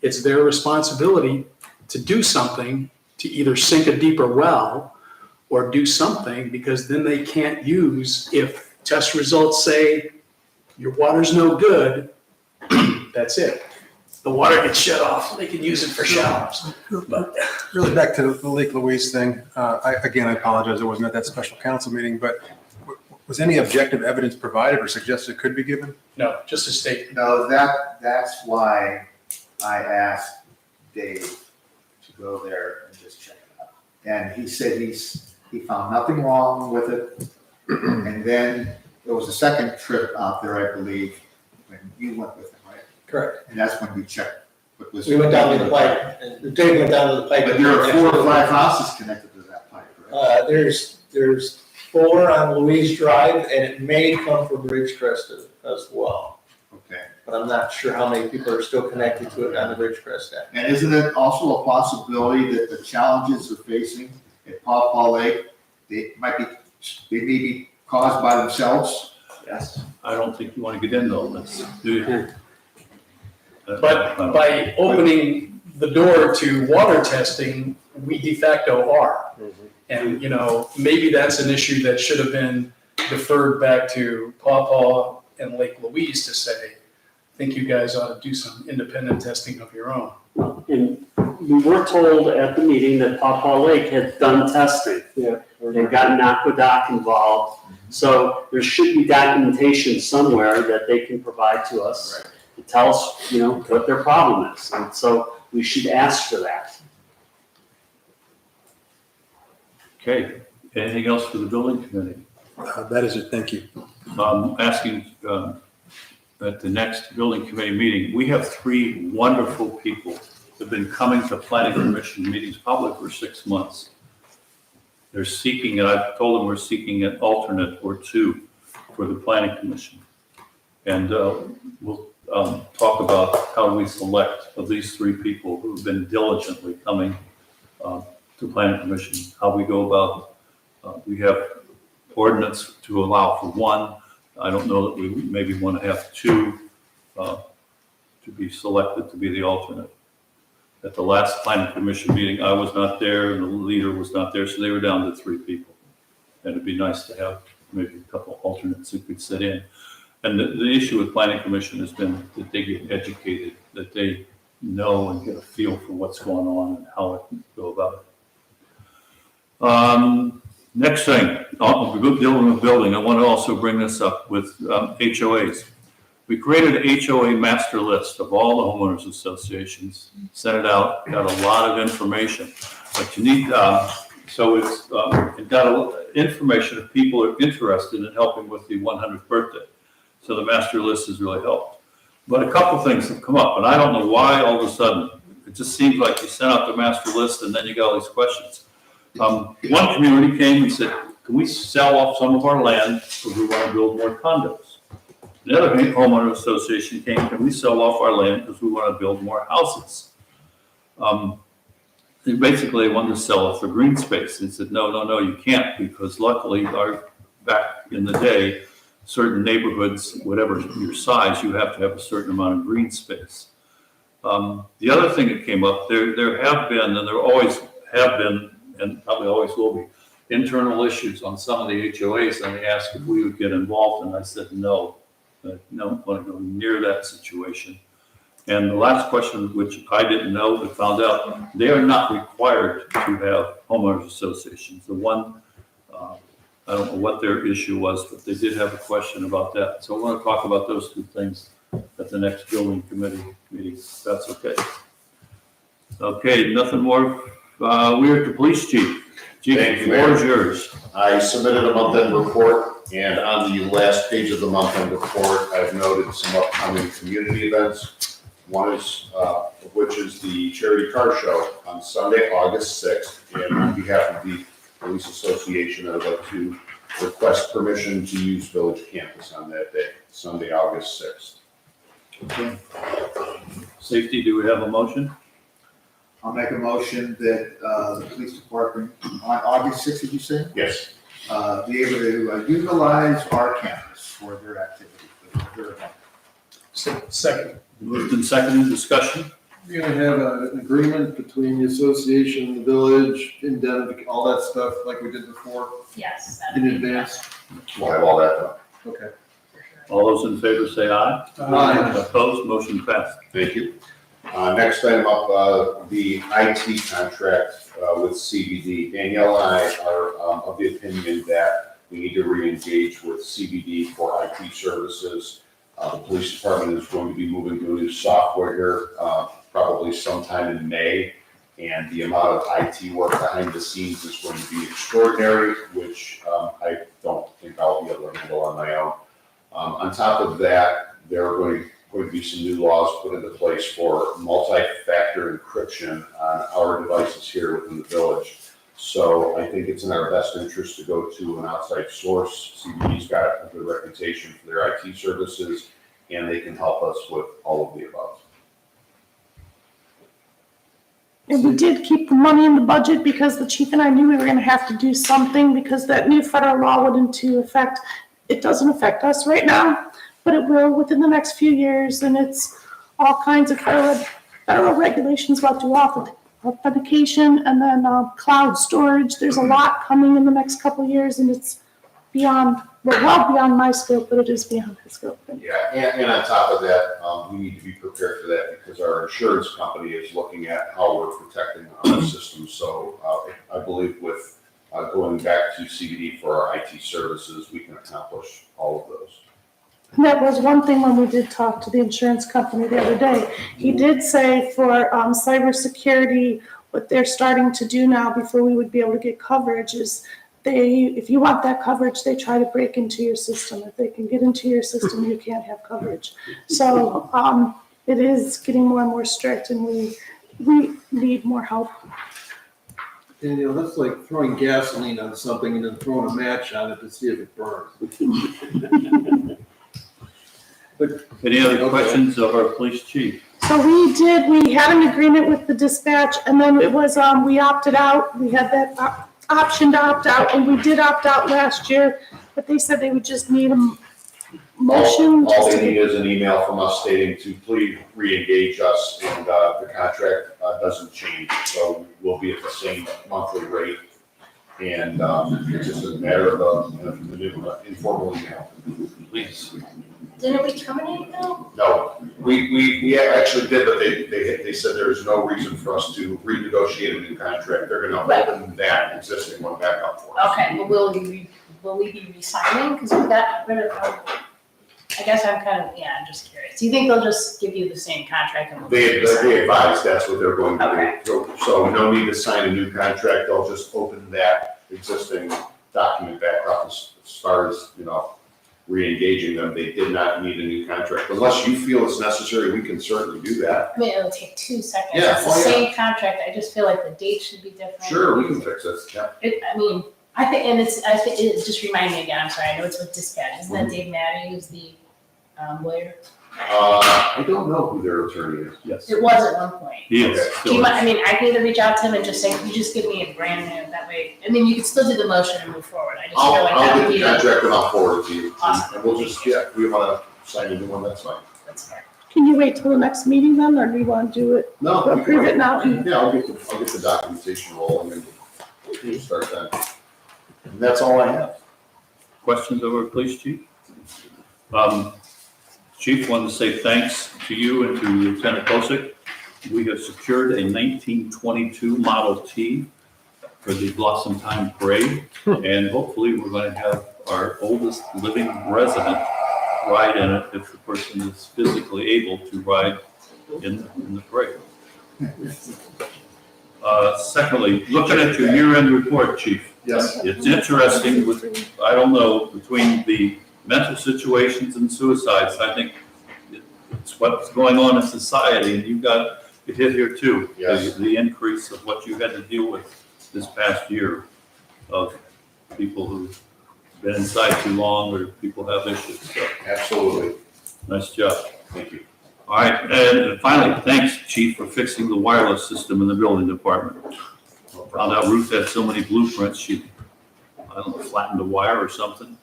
it's their responsibility to do something to either sink a deeper well or do something, because then they can't use, if test results say your water's no good, that's it. The water gets shut off. They can use it for showers. But Really back to the Lake Louise thing. I apologize. I wasn't at that special council meeting, but was any objective evidence provided or suggested it could be given? no, just a statement. No, that's why I asked Dave to go there and just check it out. And he said he found nothing wrong with it. And then there was a second trip out there, I believe, when you went with him, right? Correct. And that's when we checked what was. We went down to the pipe, and Dave went down to the pipe. But there are 4 or 5 houses connected to that pipe, right? There's 4 on Louise Drive, and it may come from Ridgecrest as well. Okay. But I'm not sure how many people are still connected to it on the Ridgecrest end. And isn't it also a possibility that the challenges they're facing at Paw Paw Lake, they may be caused by themselves? Yes. I don't think you want to get into all this, do you? But by opening the door to water testing, we de facto are. And, maybe that's an issue that should have been deferred back to Paw Paw and Lake Louise to say, I think you guys ought to do some independent testing of your own. And we were told at the meeting that Paw Paw Lake had done testing. Yeah. They've gotten Aqueduct involved. So there should be documentation somewhere that they can provide to us to tell us, what their problem is. And so we should ask for that. Okay, anything else for the building committee? That is it. Thank you. Asking at the next building committee meeting, we have 3 wonderful people have been coming to planning commission meetings probably for 6 months. They're seeking, and I've told them we're seeking an alternate or two for the planning commission. And we'll talk about how we select of these 3 people who have been diligently coming to planning commission, how we go about. We have ordinance to allow for 1. I don't know that we maybe want to have 2 to be selected to be the alternate. At the last planning commission meeting, I was not there and the leader was not there, so they were down to 3 people. And it'd be nice to have maybe a couple alternates who could sit in. And the issue with planning commission has been that they get educated, that they know and get a feel for what's going on and how it can go about it. Next thing, dealing with building, I want to also bring this up with HOAs. We created an HOA master list of all the homeowners associations, sent it out, got a lot of information. But you need, so it got information if people are interested in helping with the 100th birthday. So the master list has really helped. But a couple things have come up, and I don't know why all of a sudden. It just seems like you sent out the master list and then you got all these questions. One community came and said, can we sell off some of our land because we want to build more condos? The other homeowner association came, can we sell off our land because we want to build more houses? They basically wanted to sell off the green space. They said, no, you can't, because luckily back in the day, certain neighborhoods, whatever your size, you have to have a certain amount of green space. The other thing that came up, there have been, and there always have been, and probably always will be, internal issues on some of the HOAs, and they asked if we would get involved, and I said no. I don't want to go near that situation. And the last question, which I didn't know but found out, they are not required to have homeowners associations. The one, I don't know what their issue was, but they did have a question about that. So I want to talk about those 2 things at the next building committee meeting, if that's okay. Okay, nothing more. We're at the police chief. Chief, Thank you, the floor Mayor. is yours. I submitted a month-end report, and on the last page of the month-end report, I've noted some upcoming community events. One is, which is the Charity Car Show on Sunday, August 6th. And on behalf of the Police Association, I would like to request permission to use Village Campus on that day, Sunday, August 6th. Okay. Safety, do we have a motion? I'll make a motion that the police department, on August 6th, did you say? Yes. Be able to utilize our campus for their activity, for their event. Second. Moved and seconded, discussion? You're gonna have an agreement between the association and the village, indemnity, all that stuff like we did before Yes. in advance? We'll have all that done. Okay. All those in favor say aye. Aye. Opposed, motion passed. Thank you. Next item up, the IT contract with CBD. Danielle and I are of the opinion that we need to re-engage with CBD for IT services. The police department is going to be moving to a new software here, probably sometime in May. And the amount of IT work behind the scenes is going to be extraordinary, which I don't think I'll be able to handle on my own. On top of that, there are going to be some new laws put into place for multi-factor encryption on our devices here within the village. So I think it's in our best interest to go to an outside source. CBD's got a good reputation for their IT services, and they can help us with all of the above. And we did keep the money in the budget because the chief and I knew we were gonna have to do something because that new federal law went into effect. It doesn't affect us right now, but it will within the next few years, and it's all kinds of federal regulations about authentication and then cloud storage. There's a lot coming in the next couple of years, and it's well beyond my scope, but it is beyond his scope. Yeah, and on top of that, we need to be prepared for that because our insurance company is looking at how we're protecting our system. So I believe with going back to CBD for our IT services, we can accomplish all of those. And that was one thing when we did talk to the insurance company the other day. He did say for cybersecurity, what they're starting to do now before we would be able to get coverage is if you want that coverage, they try to break into your system. If they can get into your system, you can't have coverage. So it is getting more and more strict, and we we need more help. Daniel, that's like throwing gasoline on something and then throwing a match on it to see if it burns. Any other questions of our police chief? So we had an agreement with the dispatch, and then it was, we opted out. We had that option to opt out, and we did opt out last year, but they said they would just need a motion. All they need is an email from us stating to please re-engage us, and the contract doesn't change, so we'll be at the same monthly rate. And it's just a matter of informal email. Please. Didn't we terminate though? No, we actually did, but they said there's no reason for us to renegotiate a new contract. They're gonna Right. open that existing one back up for us. Okay, but will we be re-signing? Because we got rid of, I guess I'm kind of, I'm just curious. Do you think they'll just give you the same contract and we'll They re-sign? advise that's what they're going Okay. to do. So no need to sign a new contract. They'll just open that existing document back up as far as, re-engaging them. They did not need a new contract. Unless you feel it's necessary, we can certainly do that. I mean, it'll take 2 seconds. Yeah, It's the oh, yeah. same contract. I just feel like the date should be different. Sure, we can fix it, yeah. I think it just reminded me again, I'm sorry, I know it's with dispatch. Isn't that Dave Matty who's the lawyer? I don't know who their attorney is. Yes. It was at one point. He is. Okay. Do you mind, I can either reach out to him and just say, can you just give me a brand new, that way, you can still do the motion and move forward. I just feel like that I'll would get be. the contract and I'll forward it to you. Awesome. And we'll just, if we wanna sign a new one, that's fine. That's fair. Can you wait till the next meeting then, or do you want to do it, No. approve it now? Yeah, I'll get the documentation rolling and we'll start that. And that's all I have. Questions of our police chief? Chief, wanted to say thanks to you and to Lieutenant Bosick. We have secured a 1922 Model T for the Blossom Time Parade, and hopefully we're going to have our oldest living resident ride in it if the person is physically able to ride in the parade. Secondly, looking at your year-end report, Chief. Yes. It's interesting with, I don't know, between the mental situations and suicides, I think it's what's going on in society, and you've got it hit here too. Yes. The increase of what you had to deal with this past year of people who've been inside too long or people have issues, so Absolutely. nice job. Thank you. All right, and finally, thanks, Chief, for fixing the wireless system in the building department. Found out Ruth had so many blueprints, she, I don't know, flattened the wire or something.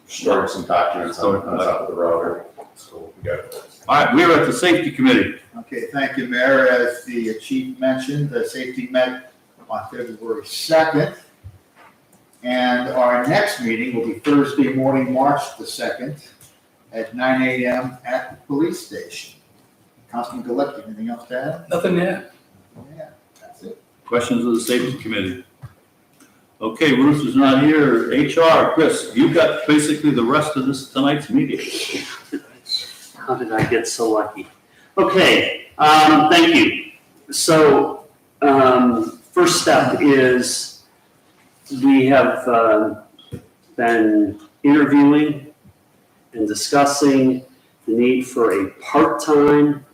Stored some documents on top of the router. So we got it. All right, we're at the safety committee. Okay, thank you, Mayor. As the chief mentioned, the safety met on February 2nd. And our next meeting will be Thursday morning, March the 2nd, at 9 a.m. at the police station. Councilman Galecki, anything else to add? Nothing yet. Yeah, that's it. Questions of the safety committee? Okay, Ruth is not here. HR, Chris, you got basically the rest of tonight's meeting. How did I get so lucky? Okay, thank you. So, first step is we have been interviewing and discussing the need for a part-time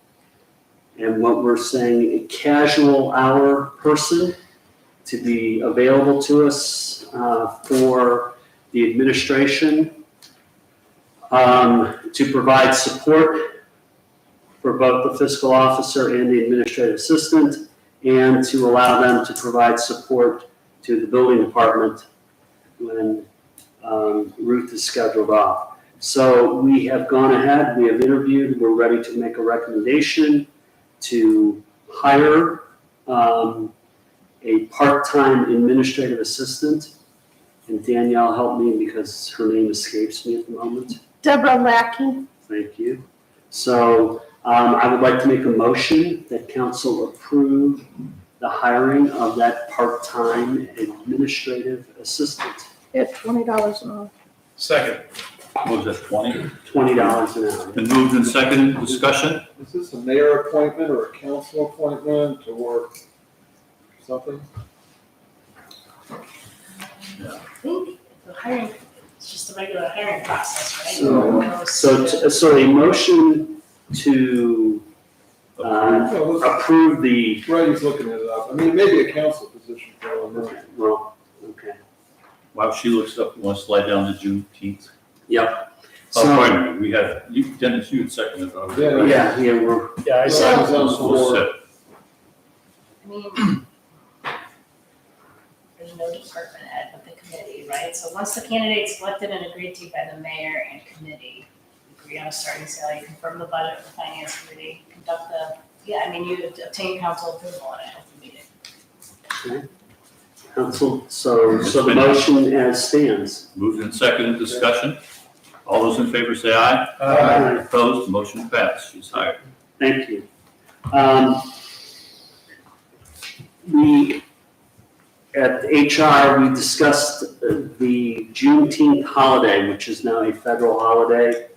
and what we're saying, a casual hour person to be available to us for the administration, to provide support for both the fiscal officer and the administrative assistant, and to allow them to provide support to the building department when Ruth is scheduled off. So we have gone ahead, we have interviewed, we're ready to make a recommendation to hire a part-time administrative assistant. And Danielle, help me because her name escapes me at the moment. Deborah Lackey. Thank you. So I would like to make a motion that council approve the hiring of that part-time administrative assistant. At $20 an hour. Second. What was that, 20? $20 an hour. Been moved and seconded, discussion? Is this a mayor appointment or a council appointment or something? I think the hiring, it's just a regular hiring process, right? So a motion to approve the, Freddie's looking it up. I mean, it may be a council position for all I know. well, okay, While she looks up, you want to slide down to Juneteenth? yep. Oh, So, pardon me, we had, Dennis, you had seconded it already. Yeah. yeah, we're, Yeah, I So- saw, It's on the So floor. set. I mean, there's no department head but the committee, right? So once the candidate's selected and agreed to by the mayor and committee, agree on a starting salary, confirm the budget with the finance committee, conduct the, yeah, I mean, you obtain council approval at an open meeting. council, so the motion as stands. Moved and seconded, discussion. All those in favor say aye. Aye. Opposed, motion passed. She's hired. Thank you. We, at HR, we discussed the Juneteenth holiday, which is now a federal holiday,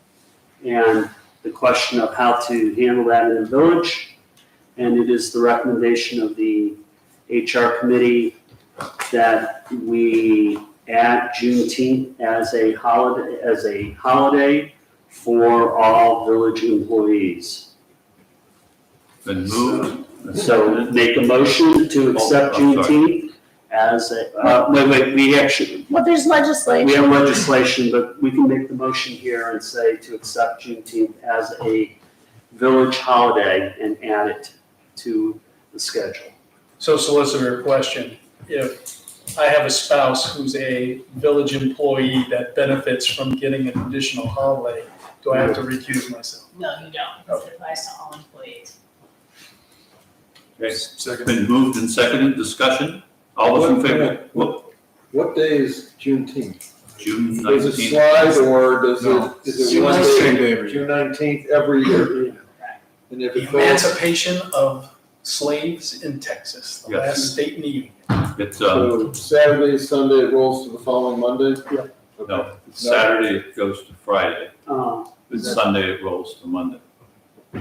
and the question of how to handle that in the village. And it is the recommendation of the HR committee that we add Juneteenth as a holiday for all village employees. Been moved. and So seconded. make a motion to accept Oh, I'm sorry. Juneteenth as a, wait, we actually, Well, there's we legislation. have legislation, but we can make the motion here and say to accept Juneteenth as a village holiday and add it to the schedule. so solicitor, question, if I have a spouse who's a village employee that benefits from getting an additional holiday, do I have to recuse myself? No, you don't. It applies to all employees. Okay. Second. Been moved and seconded, discussion. All those in favor? Whoop, What day is Juneteenth? June Does it 19th. slide or does No. it, is it June one 19th, same day? day every year. June 19th every year. And if it falls, Emancipation of slaves in Texas, the Yes. last state in the union. It's, so Saturday, Sunday, it rolls to the following Monday? Yeah. Okay. no, Saturday it goes to Friday, Uh, but Sunday it rolls to Monday.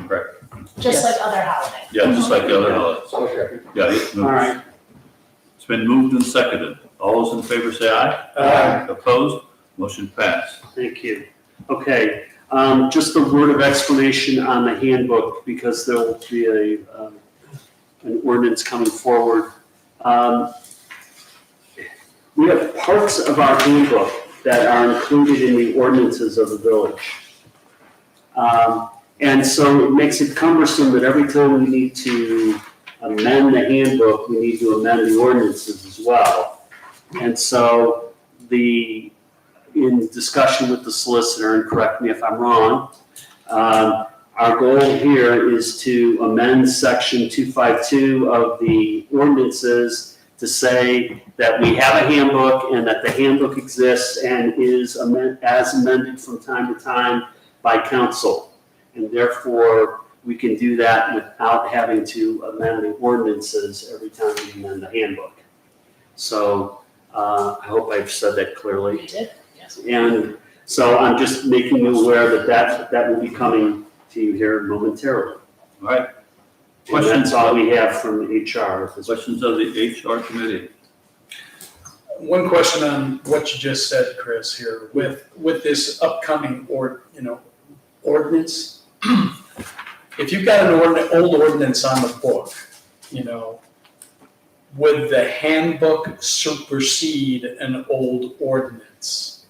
Correct. Just like other holidays. Yeah, just like the other holidays. Okay. Yeah, it's All moved. right, It's been moved and seconded. All those in favor say aye. Aye. Opposed? Motion passed. thank you. Okay, just a word of explanation on the handbook, because there will be an ordinance coming forward. We have parts of our handbook that are included in the ordinances of the village. And so it makes it cumbersome that every time we need to amend the handbook, we need to amend the ordinances as well. And so in discussion with the solicitor, and correct me if I'm wrong, our goal here is to amend section 252 of the ordinances to say that we have a handbook and that the handbook exists and is as amended from time to time by council. And therefore, we can do that without having to amend the ordinances every time we amend the handbook. So I hope I've said that clearly. You did, yes. And so I'm just making you aware that will be coming to you here momentarily. All right. And that's all we have from HR. Questions of the HR committee? One question on what you just said, Chris, here, with this upcoming ordinance. If you've got an old ordinance on the book, would the handbook supersede an old ordinance?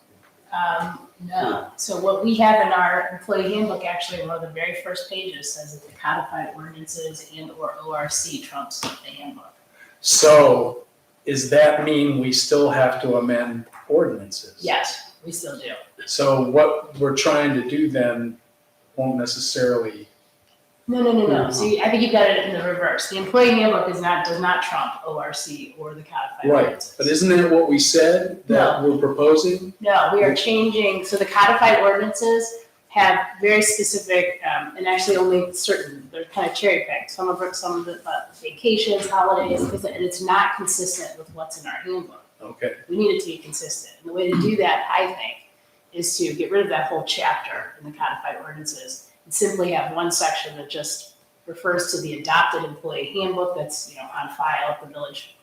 No, so what we have in our employee handbook, actually, one of the very first pages says that the codified ordinances and/or ORC trumps the handbook. So, does that mean we still have to amend ordinances? Yes, we still do. So what we're trying to do then won't necessarily, No. See, I think you've got it in the reverse. The employee handbook does not trump ORC or the codified right, ordinances. but isn't that what we said that we're proposing? No, we are changing, so the codified ordinances have very specific, and actually only certain, they're kind of cherry picked. Some of the vacations, holidays, and it's not consistent with what's in our handbook. Okay, We need it to be consistent. And the way to do that, I think, is to get rid of that whole chapter in the codified ordinances and simply have one section that just refers to the adopted employee handbook that's, on file at the village,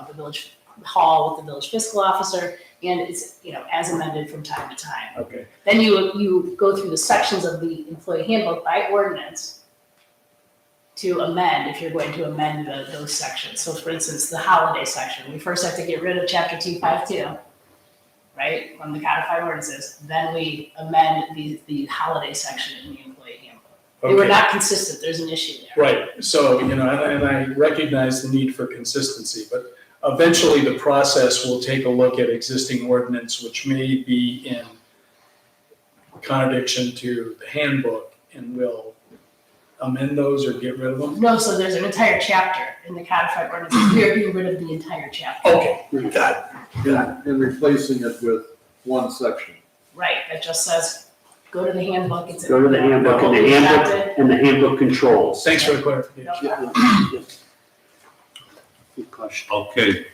the village hall with the village fiscal officer, and it's, as amended from time to time. okay. Then you go through the sections of the employee handbook by ordinance to amend, if you're going to amend those sections. So for instance, the holiday section, we first have to get rid of chapter 252, right, from the codified ordinances, then we amend the holiday section in the employee handbook. They were Okay. not consistent, there's an issue there. Right, so, and I recognize the need for consistency, but eventually the process will take a look at existing ordinance, which may be in contradiction to the handbook, and will amend those or get rid of them? No, so there's an entire chapter in the codified ordinances, we are getting rid of the entire chapter. Okay, got it. And replacing it with one section. Right, that just says, go to the handbook, it's. Go to the handbook, and the handbook, Adopted. and the handbook controls. Thanks for the clarification. No. Good question. Okay.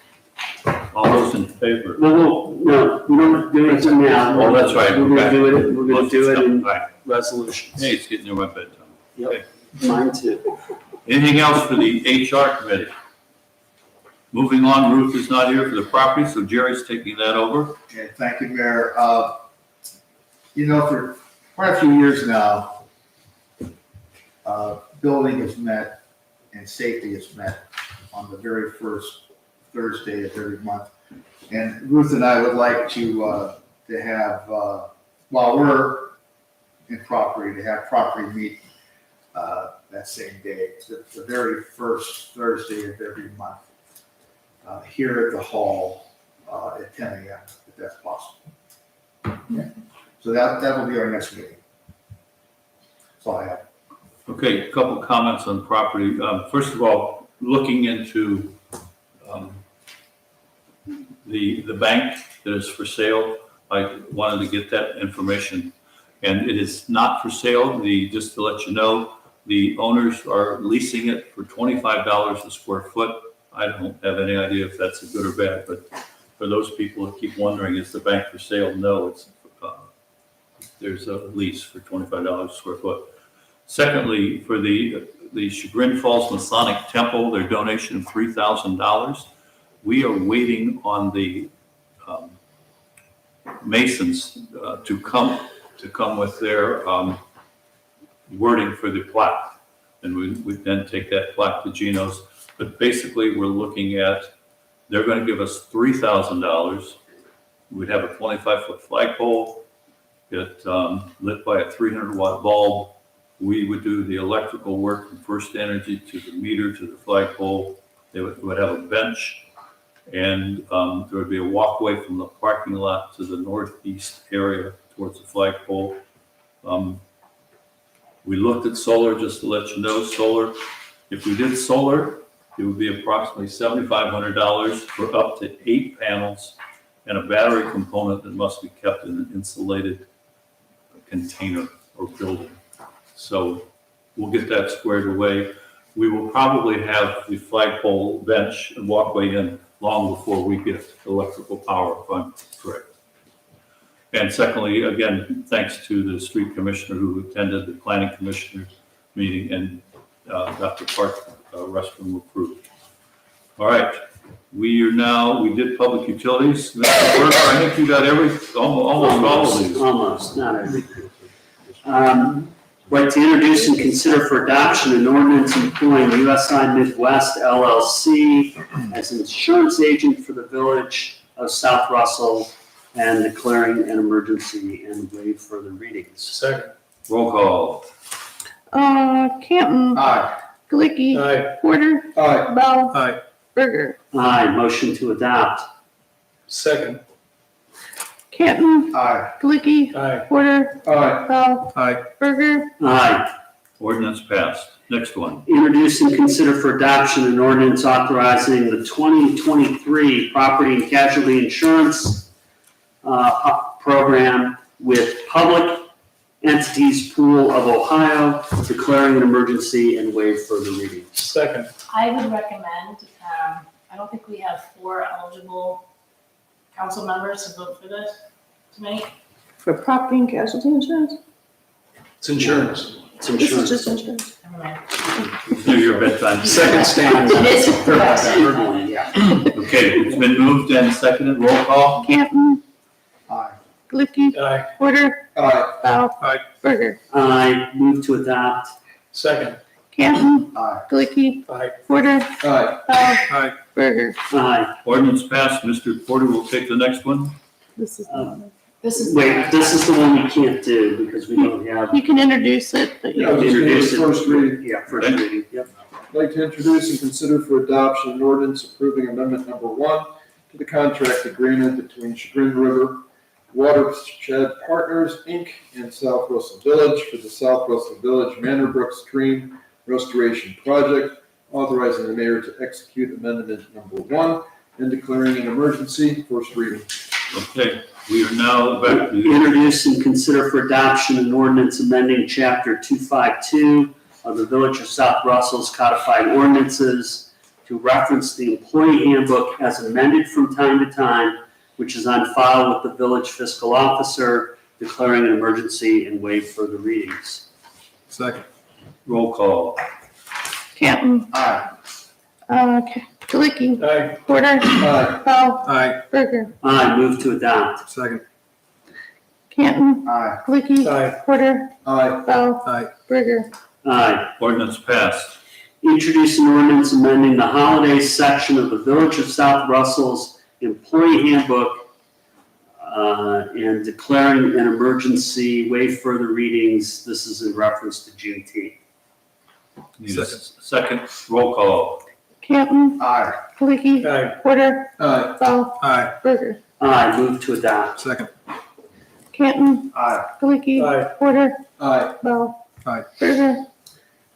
All those in favor? No, we don't do anything now. Oh, that's right, We're gonna okay. do it, we're gonna do it in Right. resolutions. Hey, it's getting near my bedtime. Yep, mine too. Anything else for the HR committee? Moving on, Ruth is not here for the property, so Jerry's taking that over. Okay, thank you, Mayor. For quite a few years now, building is met and safety is met on the very first Thursday of every month. And Ruth and I would like to have, while we're in property, to have property meet that same day, the very first Thursday of every month, here at the hall at 10 a.m., if that's possible. Okay. So that will be our next meeting. That's all I have. Okay, a couple comments on property. First of all, looking into the bank that is for sale, I wanted to get that information. And it is not for sale. Just to let you know, the owners are leasing it for $25 a square foot. I don't have any idea if that's a good or bad, but for those people who keep wondering, is the bank for sale? No, it's there's a lease for $25 a square foot. Secondly, for the Chagrin Falls Masonic Temple, their donation of $3,000. We are waiting on the Masons to come with their wording for the plaque. And we then take that plaque to Geno's. But basically, we're looking at, they're going to give us $3,000. We'd have a 25-foot flagpole, get lit by a 300-watt bulb. We would do the electrical work from First Energy to the meter to the flagpole. They would have a bench, and there would be a walkway from the parking lot to the northeast area towards the flagpole. We looked at solar, just to let you know, solar. If we did solar, it would be approximately $7,500 for up to 8 panels and a battery component that must be kept in an insulated container or building. So we'll get that squared away. We will probably have the flagpole, bench, and walkway in long before we get electrical power, if I'm correct. And secondly, again, thanks to the street commissioner who attended the planning commissioner's meeting and got the park restroom approved. All right, we did public utilities. Mr. Berger, I think you got almost all of these. Almost, not everything. Like to introduce and consider for adoption an ordinance employing USI Midwest LLC as an insurance agent for the village of South Russell and declaring an emergency and waive further readings. Second. Roll call. Canton. Aye. Glicky. Aye. Porter. Aye. Bell. Aye. Berger. Aye, motion to adopt. Second. Canton. Aye. Glicky. Aye. Porter. Aye. Bell. Aye. Berger. Aye. Ordinance passed. Next one. Introduce and consider for adoption an ordinance authorizing the 2023 property and casualty insurance program with Public Entities Pool of Ohio, declaring an emergency and waive further readings. Second. I would recommend, I don't think we have 4 eligible council members to vote for this tonight. For property and casualty insurance? It's insurance. It's This is insurance. just insurance. Never mind. It's near your bedtime. Second stand. It is. Third one, yeah. Okay, it's been moved and seconded. Roll call. Canton. Aye. Glicky. Aye. Porter. Aye. Bell. Aye. Berger. I move to adopt. Second. Canton. Aye. Glicky. Aye. Porter. Aye. Bell. Aye. Berger. Aye. Ordinance passed. Mr. Porter will take the next one. This is the one. This is. Wait, this is the one we can't do because we don't have. You can introduce it, but Yeah, just Introduce it. first reading. Yeah, first reading, yep. I'd like to introduce and consider for adoption an ordinance approving amendment number 1 to the contract agreement between Chagrin River Watershed Partners, Inc. and South Russell Village for the South Russell Village Manor Brook Stream Restoration Project, authorizing the mayor to execute amendment number 1 and declaring an emergency. First reading. Okay, we are now back to Introduce and consider for adoption an ordinance amending chapter 252 of the Village of South Russell's codified ordinances to reference the employee handbook as amended from time to time, which is on file with the village fiscal officer, declaring an emergency and waive further readings. Second. roll call. Canton. Aye. Glicky. Aye. Porter. Aye. Bell. Aye. Berger. Aye, move to adopt. Second. Canton. Aye. Glicky. Aye. Porter. Aye. Bell. Aye. Berger. Aye. Ordinance passed. Introduce an ordinance amending the holidays section of the Village of South Russell's employee handbook and declaring an emergency, waive further readings. This is in reference to Juneteenth. Need a second, roll call. Canton. Aye. Glicky. Aye. Porter. Aye. Bell. Aye. Berger. Aye, move to adopt. Second. Canton. Aye. Glicky. Aye. Porter. Aye. Bell. Aye. Berger.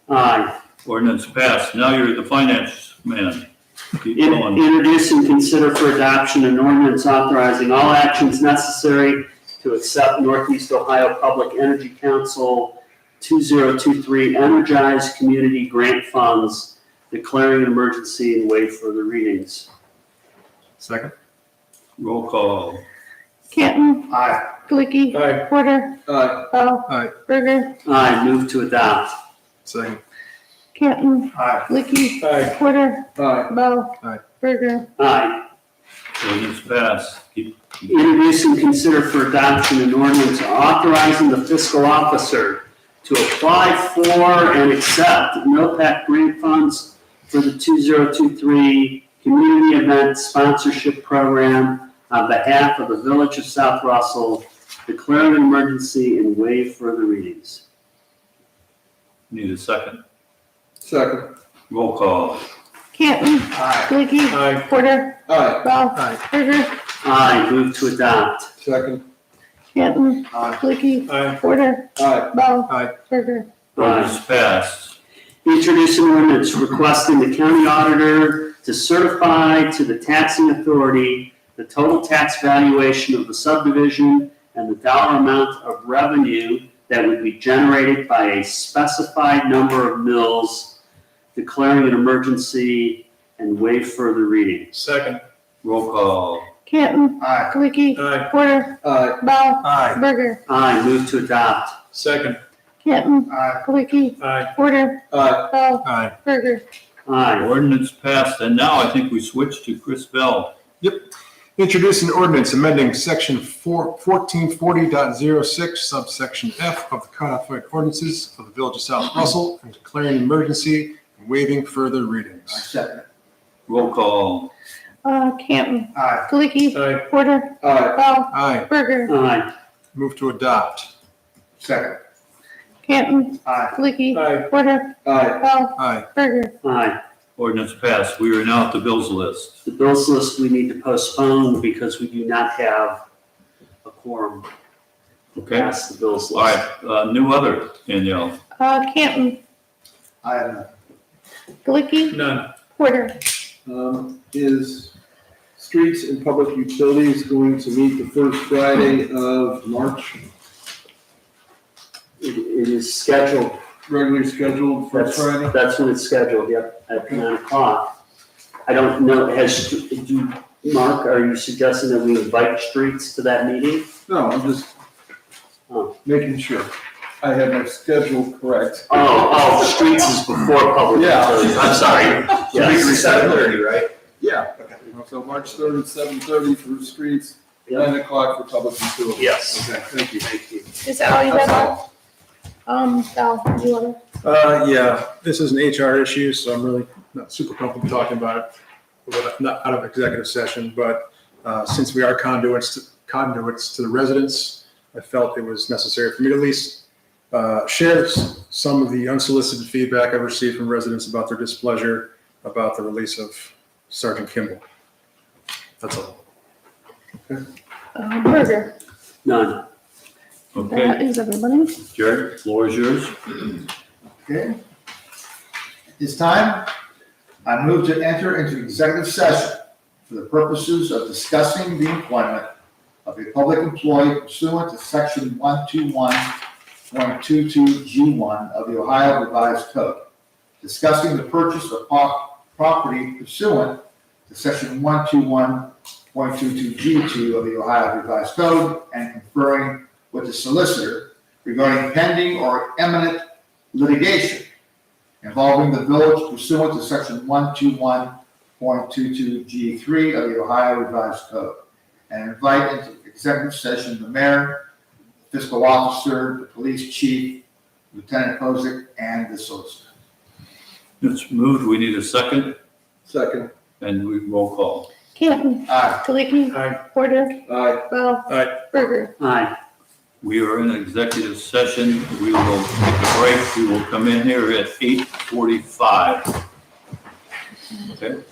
Aye. Ordinance passed. Now you're the finance man. Keep going. Introduce and consider for adoption an ordinance authorizing all actions necessary to accept Northeast Ohio Public Energy Council 2023 Energize Community Grant Funds, declaring an emergency and waive further readings. Second. Roll call. Canton. Aye. Glicky. Aye. Porter. Aye. Bell. Aye. Berger. Aye, move to adopt. Second. Canton. Aye. Glicky. Aye. Porter. Aye. Bell. Aye. Berger. Aye. Ordinance passed. Introduce and consider for adoption an ordinance authorizing the fiscal officer to apply for and accept NOPAC grant funds for the 2023 Community Event Sponsorship Program on behalf of the Village of South Russell, declaring an emergency and waive further readings. Need a second, Second. roll call. Canton. Aye. Glicky. Aye. Porter. Aye. Bell. Aye. Berger. Aye, move to adopt. Second. Canton. Aye. Glicky. Aye. Porter. Aye. Bell. Aye. Berger. Ordinance passed. Introduce an ordinance requesting the county auditor to certify to the taxing authority the total tax valuation of the subdivision and the dollar amount of revenue that would be generated by a specified number of mills, declaring an emergency and waive further readings. Second. Roll call. Canton. Aye. Glicky. Aye. Porter. Aye. Bell. Aye. Berger. Aye, move to adopt. Second. Canton. Aye. Glicky. Aye. Porter. Aye. Bell. Aye. Berger. Aye. Ordinance passed, and now I think we switch to Chris Bell. Introduce an ordinance amending section 1440.06 subsection F of the codified ordinances of the Village of South Russell and declaring an emergency and waiving further readings. Second. Roll call. Canton. Aye. Glicky. Aye. Porter. Aye. Bell. Aye. Berger. Aye. Move to adopt. Second. Canton. Aye. Glicky. Aye. Porter. Aye. Bell. Aye. Berger. Aye. Ordinance passed. We are now at the bills list. The bills list we need to postpone because we do not have a quorum to Okay? pass the bills All list. right, new other, Danielle. Canton. I have none. Glicky. None. Porter. Is Streets and Public Utilities going to meet the first Friday of March? It is scheduled. Regularly scheduled first That's, Friday? that's when it's scheduled, yep, at 9 o'clock. I don't know, Mark, are you suggesting that we invite Streets to that meeting? No, I'm just Oh. making sure I have my schedule correct. Oh, Streets is before public Yeah. utilities, I'm sorry. Yes. 7:30, right? Yeah. So March 3rd at 7:30 for Streets, Yep. 9 o'clock for Public Utilities. Yes. Okay, thank you. Thank you. Is that all you That's have? all. Bell, you wanna? Yeah, this is an HR issue, so I'm really not super comfortable talking about it, not out of executive session, but since we are conduits to the residents, I felt it was necessary for me to at least share some of the unsolicited feedback I've received from residents about their displeasure about the release of Sergeant Kimball. That's all. Berger, None. that Okay, is everybody. Jerry, floor is yours. Okay. At this time, I move to enter into executive session for the purposes of discussing the employment of a public employee pursuant to section 121.22G1 of the Ohio Revised Code, discussing the purchase of property pursuant to section 121.22G2 of the Ohio Revised Code, and conferring with the solicitor regarding pending or imminent litigation involving the village pursuant to section 121.22G3 of the Ohio Revised Code, and invite into executive session the mayor, fiscal officer, the police chief, Lieutenant Posick, and the solicitor. It's moved. We need a second, Second. and we roll call. Campbell, Aye. Kaliki, Aye. Porter, Aye. Bell, Aye. Berger. Aye. We are in executive session. We will take a break. We will come in here at 8:45. Okay?